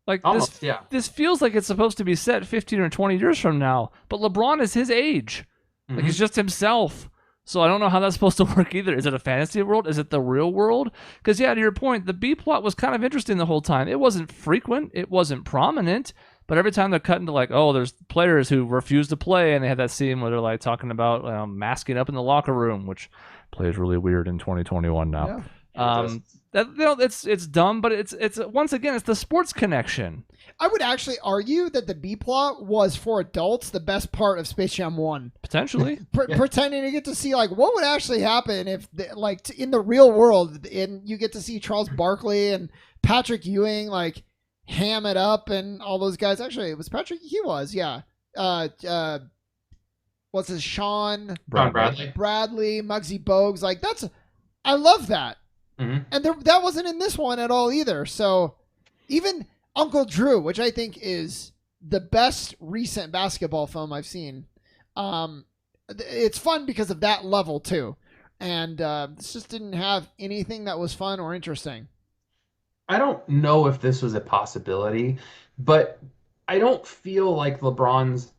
Like, almost, this feels like it's supposed to be set 15 or 20 years from now. But LeBron is his age. Like, he's just himself. So I don't know how that's supposed to work either. Is it a fantasy world? Is it the real world? Because, yeah, to your point, the B plot was kind of interesting the whole time. It wasn't frequent. It wasn't prominent. But every time they're cutting to like, oh, there's players who refuse to play, and they had that scene where they're like talking about masking up in the locker room, which plays really weird in 2021 now. Yeah. It's dumb, but it's once again it's the sports connection. I would actually argue that the B plot was for adults the best part of Space Jam 1. Potentially. Pretending to get to see like what would actually happen if in the real world, and you get to see Charles Barkley and Patrick Ewing like ham it up and all those guys. Actually, it was Patrick. He was, yeah. What's his Shaun? Bradley, Muggsy Bogues. Like I love that. Mm-hmm. And that wasn't in this one at all either. So even Uncle Drew, which I think is the best recent basketball film I've seen, it's fun because of that level too. And this just didn't have anything that was fun or interesting. I don't know if this was a possibility, but I don't feel like LeBron's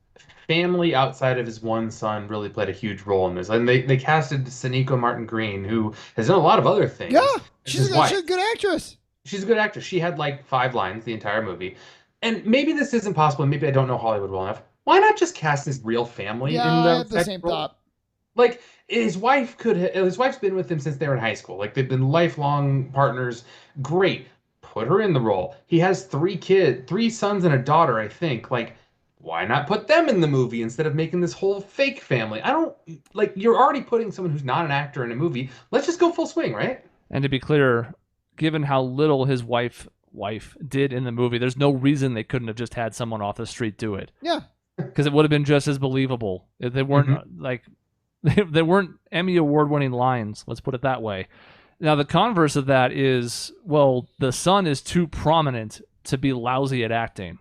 family outside of his one son really played a huge role in this. And they casted Sonequa Martin Green, who has done a lot of other things. Yeah, she's a good actress. She's a good actress. She had like 5 lines the entire movie. And maybe this isn't possible. Maybe I don't know Hollywood well enough. Why not just cast his real family? Yeah, I had the same thought. Like his wife's been with him since they were in high school. Like they've been lifelong partners. Great. Put her in the role. He has 3 sons and a daughter, I think. Like, why not put them in the movie instead of making this whole fake family? You're already putting someone who's not an actor in a movie. Let's just go full swing, right? And to be clear, given how little his wife did in the movie, there's no reason they couldn't have just had someone off the street do it. Yeah. Because it would have been just as believable. If they weren't they weren't Emmy award-winning lines, let's put it that way. Now, the converse of that is, well, the son is too prominent to be lousy at acting.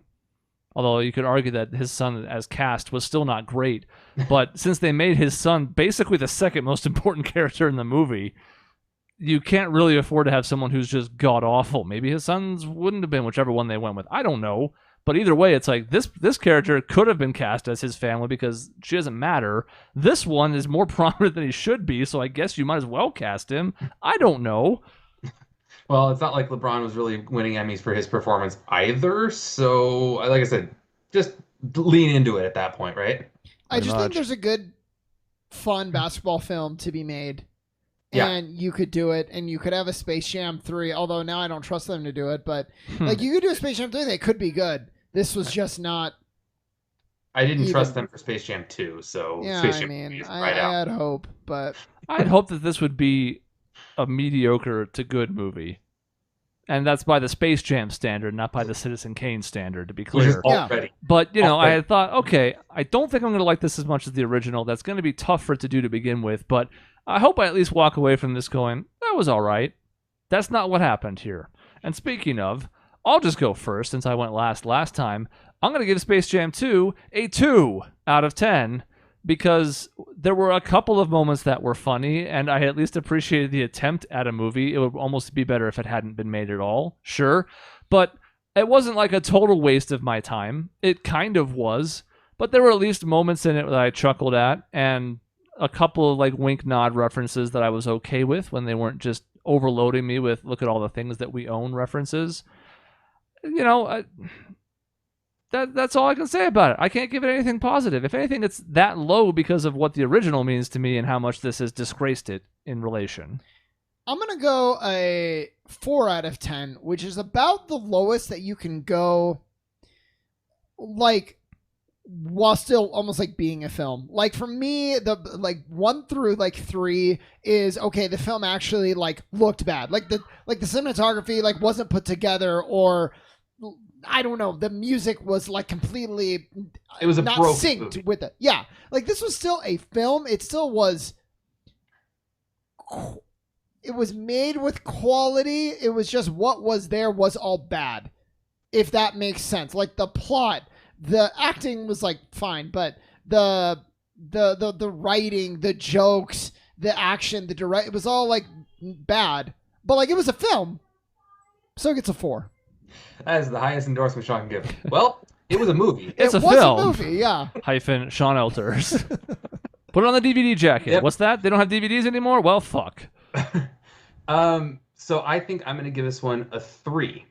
Although you could argue that his son as cast was still not great. But since they made his son basically the second most important character in the movie, you can't really afford to have someone who's just god-awful. Maybe his sons wouldn't have been, whichever one they went with. I don't know. But either way, it's like this character could have been cast as his family because she doesn't matter. This one is more prominent than he should be, so I guess you might as well cast him. I don't know. Well, it's not like LeBron was really winning Emmys for his performance either. So, like I said, just lean into it at that point, right? I just think there's a good, fun basketball film to be made. And you could do it, and you could have a Space Jam 3, although now I don't trust them to do it, but like you could do a Space Jam 3 that could be good. This was just not. I didn't trust them for Space Jam 2, so yeah, Space Jam I had hope, but I'd hope that this would be a mediocre to good movie. And that's by the Space Jam standard, not by the Citizen Kane standard, to be clear. But, I had thought, okay, I don't think I'm going to like this as much as the original. That's going to be tough for it to do to begin with, but I hope I at least walk away from this going, that was all right. That's not what happened here. And speaking of, I'll just go first since I went last time. I'm going to give Space Jam 2 a 2 out of 10 because there were a couple of moments that were funny, and I at least appreciated the attempt at a movie. It would almost be better if it hadn't been made at all, sure. But it wasn't like a total waste of my time. It kind of was, but there were at least moments in it that I chuckled at, and a couple of like wink nod references that I was okay with when they weren't just overloading me with look at all the things that we own references. You know, that's all I can say about it. I can't give it anything positive. If anything, it's that low because of what the original means to me and how much this has disgraced it in relation. I'm going to go a 4 out of 10, which is about the lowest that you can go, like, while still almost like being a film. Like for me, the like 1 through like 3 is okay. The film actually like looked bad. Like the cinematography like wasn't put together, or I don't know. The music was like completely. It was not synced movie. with it. Yeah, like this was still a film. It still was. It was made with quality. It was just what was there was all bad, if that makes sense. Like the plot, the acting was like fine, but the writing, the jokes, the action, the direct, it was all like bad. But like it was a film, so it gets a 4. That is the highest endorsement Shaun can give. Well, it was a movie. It's it a was film. a movie, yeah. Hyphen Shaun Elters. Put it on the DVD jacket. Yep. What's that? They don't have DVDs anymore? Well, fuck. So I think I'm going to give this one a 3.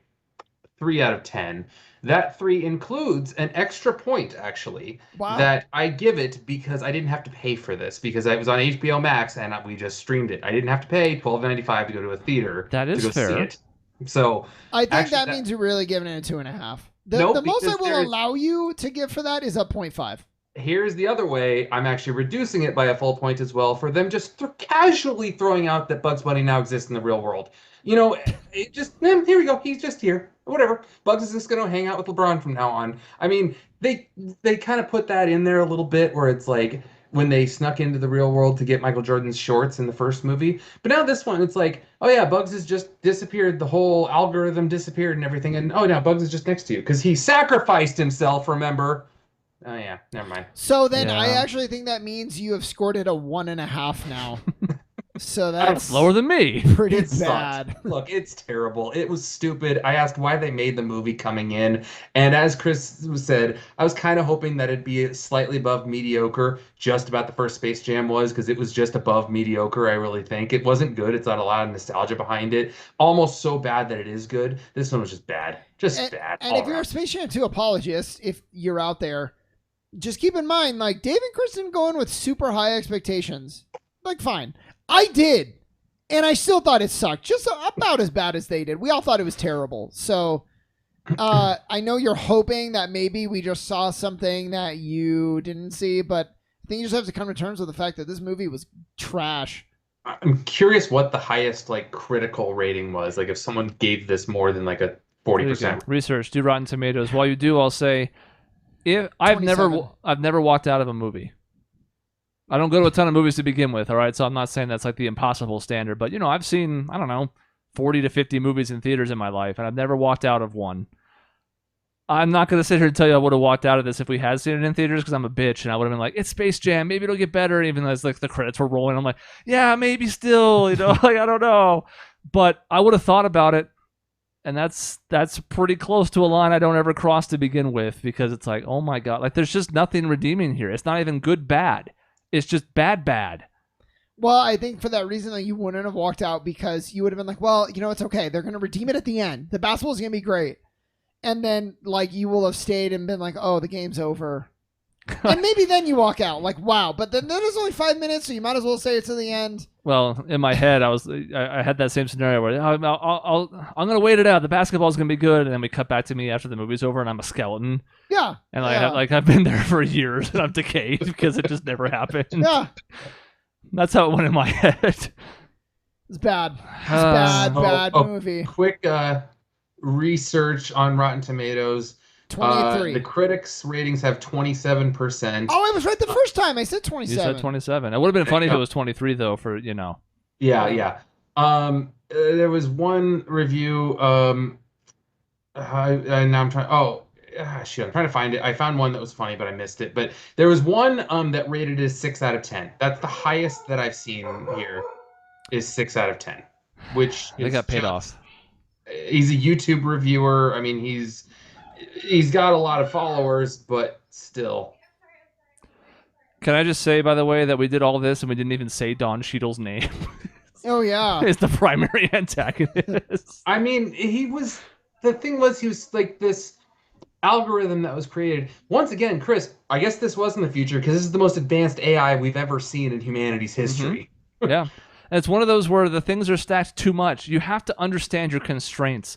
3 out of 10. That 3 includes an extra point, actually, that I give it because I didn't have to pay for this, because I was on HBO Max and we just streamed it. I didn't have to pay $12.95 to go to a theater That is to go fair. see it. So I think actually, that means you're really giving it a 2.5. The Nope, most I because will there's- allow you to give for that is a 0.5. Here's the other way. I'm actually reducing it by a full point as well for them just casually throwing out that Bugs Bunny now exists in the real world. You know, it just, here we go. He's just here. Whatever. Bugs is just going to hang out with LeBron from now on. I mean, they kind of put that in there a little bit where it's like when they snuck into the real world to get Michael Jordan's shorts in the first movie. But now this one, it's like, oh yeah, Bugs has just disappeared. The whole algorithm disappeared and everything. And oh, now Bugs is just next to you because he sacrificed himself, remember? Oh yeah, never mind. So then I Yeah. actually think that means you have scored it a 1.5 now. So that's Lower than me. pretty It sucked. bad. Look, it's terrible. It was stupid. I asked why they made the movie coming in, and as Chris said, I was kind of hoping that it'd be slightly above mediocre, just about the first Space Jam was, because it was just above mediocre, I really think. It wasn't good. It's got a lot of nostalgia behind it. Almost so bad that it is good. This one was just bad. Just bad. And all if you're a around. Space Jam 2 apologist, if you're out there, just keep in mind, like, Dave and Chris didn't go in with super high expectations. Like, fine. I did. And I still thought it sucked. Just about as bad as they did. We all thought it was terrible. So, I know you're hoping that maybe we just saw something that you didn't see, but I think you just have to come to terms with the fact that this movie was trash. I'm curious what the highest like critical rating was. Like if someone gave this more than like a 40%. Research. Do Rotten Tomatoes. While you do, I'll say, I've 27. never walked out of a movie. I don't go to a ton of movies to begin with, all right? So I'm not saying that's like the impossible standard, but you know, I've seen, I don't know, 40 to 50 movies in theaters in my life, and I've never walked out of one. I'm not going to sit here and tell you I would have walked out of this if we had seen it in theaters, because I'm a bitch, and I would have been like, it's Space Jam, maybe it'll get better, even as like the credits were rolling. I'm like, yeah, maybe still, you know, like I don't know. But I would have thought about it, and that's pretty close to a line I don't ever cross to begin with, because it's like, oh my God, like there's just nothing redeeming here. It's not even good bad. It's just bad. Well, I think for that reason that you wouldn't have walked out, because you would have been like, well, you know, it's okay. They're going to redeem it at the end. The basketball is going to be great. And then, like, you will have stayed and been like, oh, the game's over. And maybe then you walk out like, wow. But then there's only 5 minutes, so you might as well say it to the end. Well, in my head, I had that same scenario where I'm going to wait it out. The basketball's going to be good. And then we cut back to me after the movie's over, and I'm a skeleton. Yeah. And yeah. I've been there for years, and I'm decayed because it just never happened. Yeah. That's how it went in my head. It's bad. It's bad movie. Quick research on Rotten Tomatoes. 23. The critics' ratings have 27%. Oh, I was right the first time. I said 27. You said 27. It would have been funny if it was 23, though, for, you know. Yeah. There was one review. And now I'm trying. Oh, shoot! I'm trying to find it. I found one that was funny, but I missed it. But there was one that rated as 6 out of 10. That's the highest that I've seen here. Is 6 out of 10, which They got paid off. He's a YouTube reviewer. I mean, he's got a lot of followers, but still. Can I just say, by the way, that we did all this and we didn't even say Don Cheadle's name? Oh yeah. is the primary antagonist. I mean, the thing was, he was like this algorithm that was created. Once again, Chris, I guess this was in the future because this is the most advanced AI we've ever seen in humanity's history. Yeah. And it's one of those where the things are stacked too much. You have to understand your constraints.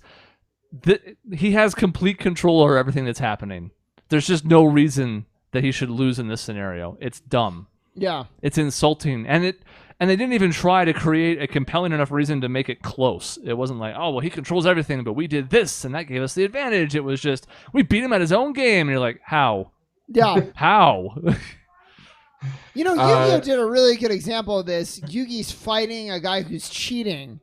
He has complete control over everything that's happening. There's just no reason that he should lose in this scenario. It's dumb. Yeah. It's insulting. And they didn't even try to create a compelling enough reason to make it close. It wasn't like, oh, well, he controls everything, but we did this, and that gave us the advantage. It was just, we beat him at his own game. And you're like, how? Yeah. How? You know, Yu-Gi-Oh did a really good example of this. Yugi's fighting a guy who's cheating,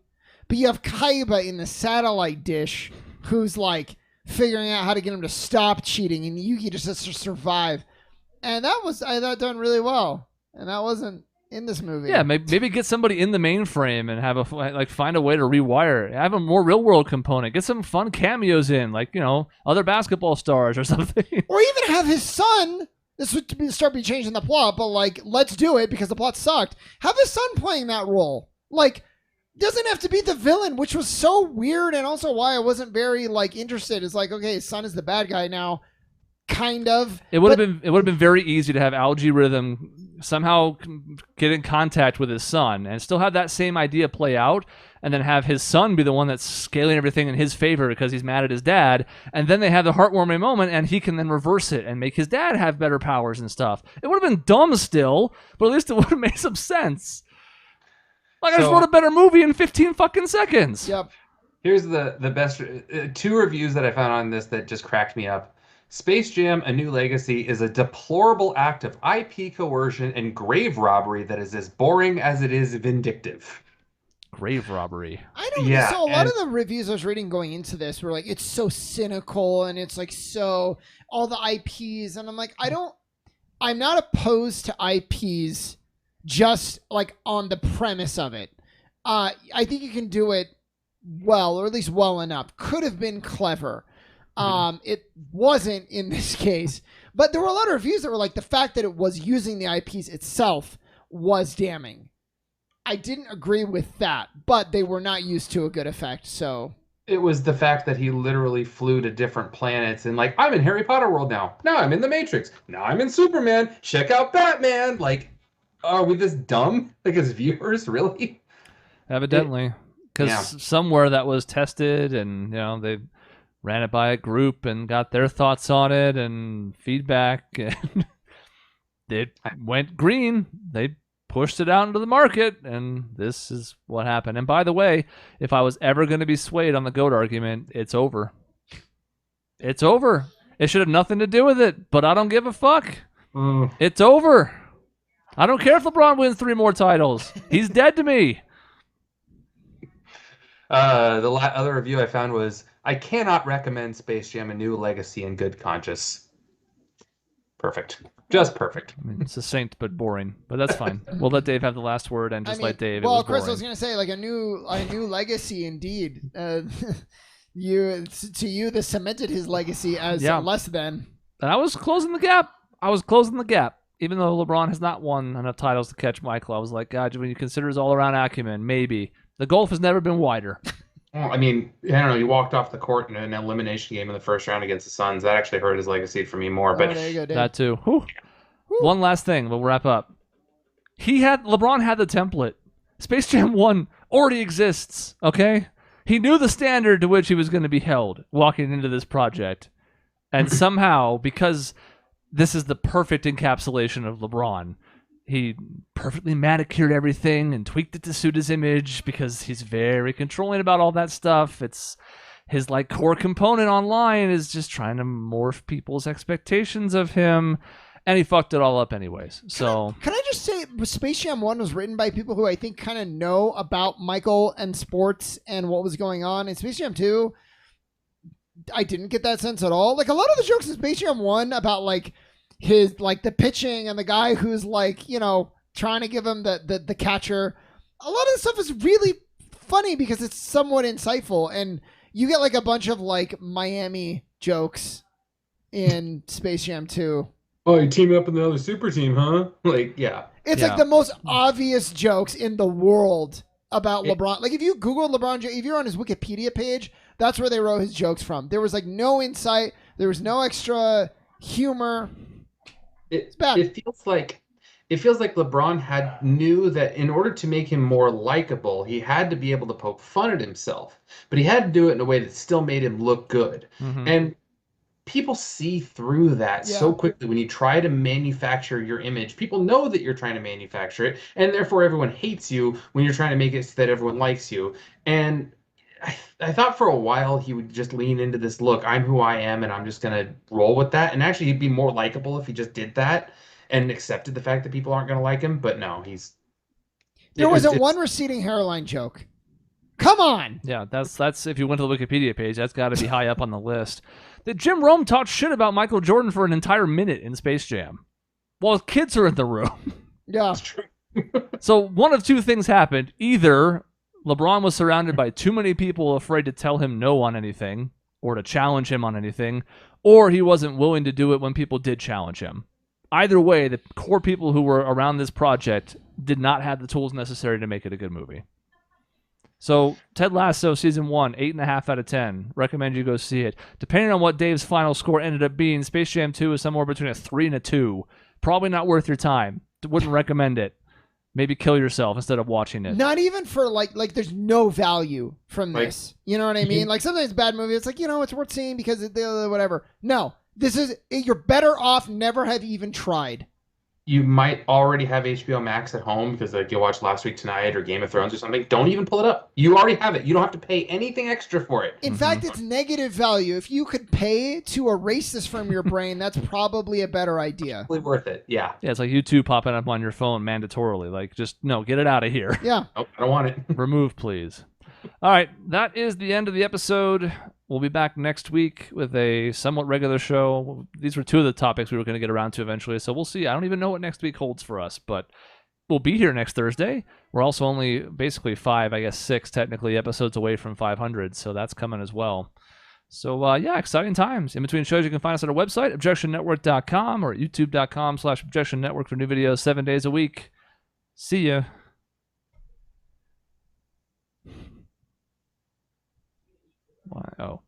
but you have Kaiba in the satellite dish who's like figuring out how to get him to stop cheating, and Yugi just has to survive. And that was, I thought, done really well. And that wasn't in this movie. Yeah, maybe get somebody in the mainframe and have find a way to rewire it. Have a more real world component. Get some fun cameos in, like, you know, other basketball stars or something. Or even have his son. This would start be changing the plot, but like, let's do it because the plot sucked. Have his son playing that role. Like, doesn't have to be the villain, which was so weird, and also why I wasn't very like interested. It's like, okay, his son is the bad guy now, kind of. It would have been very easy to have Algae Rhythm somehow get in contact with his son and still have that same idea play out, and then have his son be the one that's scaling everything in his favor because he's mad at his dad, and then they have the heartwarming moment and he can then reverse it and make his dad have better powers and stuff. It would have been dumb still, but at least it would have made some sense. Like, I just wrote a better movie in 15 fucking seconds. Yep. Here's the best two reviews that I found on this that just cracked me up. Space Jam: A New Legacy is a deplorable act of IP coercion and grave robbery that is as boring as it is vindictive. Grave robbery. I don't know. So a lot of the reviews I was reading going into this were like, it's so cynical and it's like so all the IPs, and I'm like, I'm not opposed to IPs just like on the premise of it. I think you can do it well, or at least well enough. Could have been clever. It wasn't in this case, but there were a lot of reviews that were like, the fact that it was using the IPs itself was damning. I didn't agree with that, but they were not used to a good effect. So it was the fact that he literally flew to different planets and like, I'm in Harry Potter world now. Now I'm in the Matrix. Now I'm in Superman. Check out Batman. Like, are we this dumb? Like, as viewers, really? Evidently, because somewhere that was tested, and you know they ran it by a group and got their thoughts on it and feedback, and it went green. They pushed it out into the market, and this is what happened. And by the way, if I was ever going to be swayed on the GOAT argument, it's over. It's over. It should have nothing to do with it, but I don't give a fuck. It's over. I don't care if LeBron wins 3 more titles. He's dead to me. The other review I found was, I cannot recommend Space Jam: A New Legacy in good conscience. Perfect. Just perfect. I mean, succinct but boring, but that's fine. We'll let Dave have the last word and just let Dave. Well, it was Chris, boring. I was going to say, like, a new legacy indeed. To you, this cemented his legacy as less than. And I was closing the gap. Even though LeBron has not won enough titles to catch Michael, I was like, God, when you consider his all-around acumen, maybe. The gulf has never been wider. Well, I mean, I don't know. He walked off the court in an elimination game in the first round against the Suns. That actually hurt his legacy for me more. But there you go, Dave. That too. Whew. One last thing, we'll wrap up. LeBron had the template. Space Jam 1 already exists, okay? He knew the standard to which he was going to be held walking into this project. And somehow, because this is the perfect encapsulation of LeBron, he perfectly manicured everything and tweaked it to suit his image because he's very controlling about all that stuff. It's his like core component online is just trying to morph people's expectations of him, and he fucked it all up anyways. So can I just say, Space Jam 1 was written by people who I think kind of know about Michael and sports and what was going on. In Space Jam 2, I didn't get that sense at all. Like, a lot of the jokes in Space Jam 1 about like his like the pitching and the guy who's like, you know, trying to give him the catcher, a lot of the stuff is really funny because it's somewhat insightful, and you get like a bunch of like Miami jokes in Space Jam 2. Oh, you team up with another super team, huh? Like, yeah. It's like the most obvious jokes in the world about LeBron. Like if you Google LeBron James, if you're on his Wikipedia page, that's where they wrote his jokes from. There was like no insight. There was no extra humor. It's bad. It feels like LeBron knew that in order to make him more likable, he had to be able to poke fun at himself, but he had to do it in a way that still made him look good. Mm-hmm. And people see through that so quickly when you try to manufacture your image. People know that you're trying to manufacture it, and therefore everyone hates you when you're trying to make it so that everyone likes you. And I thought for a while he would just lean into this, look, I'm who I am, and I'm just going to roll with that. And actually, he'd be more likable if he just did that and accepted the fact that people aren't going to like him. But no, There wasn't one receding hairline joke. Come on. Yeah, that's if you went to the Wikipedia page, that's got to be high up on the list. That Jim Rome talked shit about Michael Jordan for an entire minute in Space Jam while his kids are in the room. Yeah. That's true. So one of two things happened. Either LeBron was surrounded by too many people afraid to tell him no on anything or to challenge him on anything, or he wasn't willing to do it when people did challenge him. Either way, the core people who were around this project did not have the tools necessary to make it a good movie. So, Ted Lasso Season 1, 8.5 out of 10. Recommend you go see it. Depending on what Dave's final score ended up being, Space Jam 2 is somewhere between a 3 and a 2. Probably not worth your time. Wouldn't recommend it. Maybe kill yourself instead of watching it. Not even for like there's no value from this. You know what I mean? Like sometimes bad movie, it's like, it's worth seeing because whatever. No, you're better off never have even tried. You might already have HBO Max at home because like you'll watch Last Week Tonight or Game of Thrones or something. Don't even pull it up. You already have it. You don't have to pay anything extra for it. In fact, it's negative value. If you could pay to erase this from your brain, that's probably a better idea. Probably worth it. Yeah. Yeah, it's like YouTube popping up on your phone mandatorily. Like, just, no, get it out of here. Yeah. Oh, I don't want it. Remove, please. All right, that is the end of the episode. We'll be back next week with a somewhat regular show. These were two of the topics we were going to get around to eventually, so we'll see. I don't even know what next week holds for us, but we'll be here next Thursday. We're also only basically 6 technically episodes away from 500, so that's coming as well. So, exciting times. In between shows, you can find us at our website, objectionnetwork.com or youtube.com/objectionnetwork for new videos 7 days a week. See ya. Why? Oh.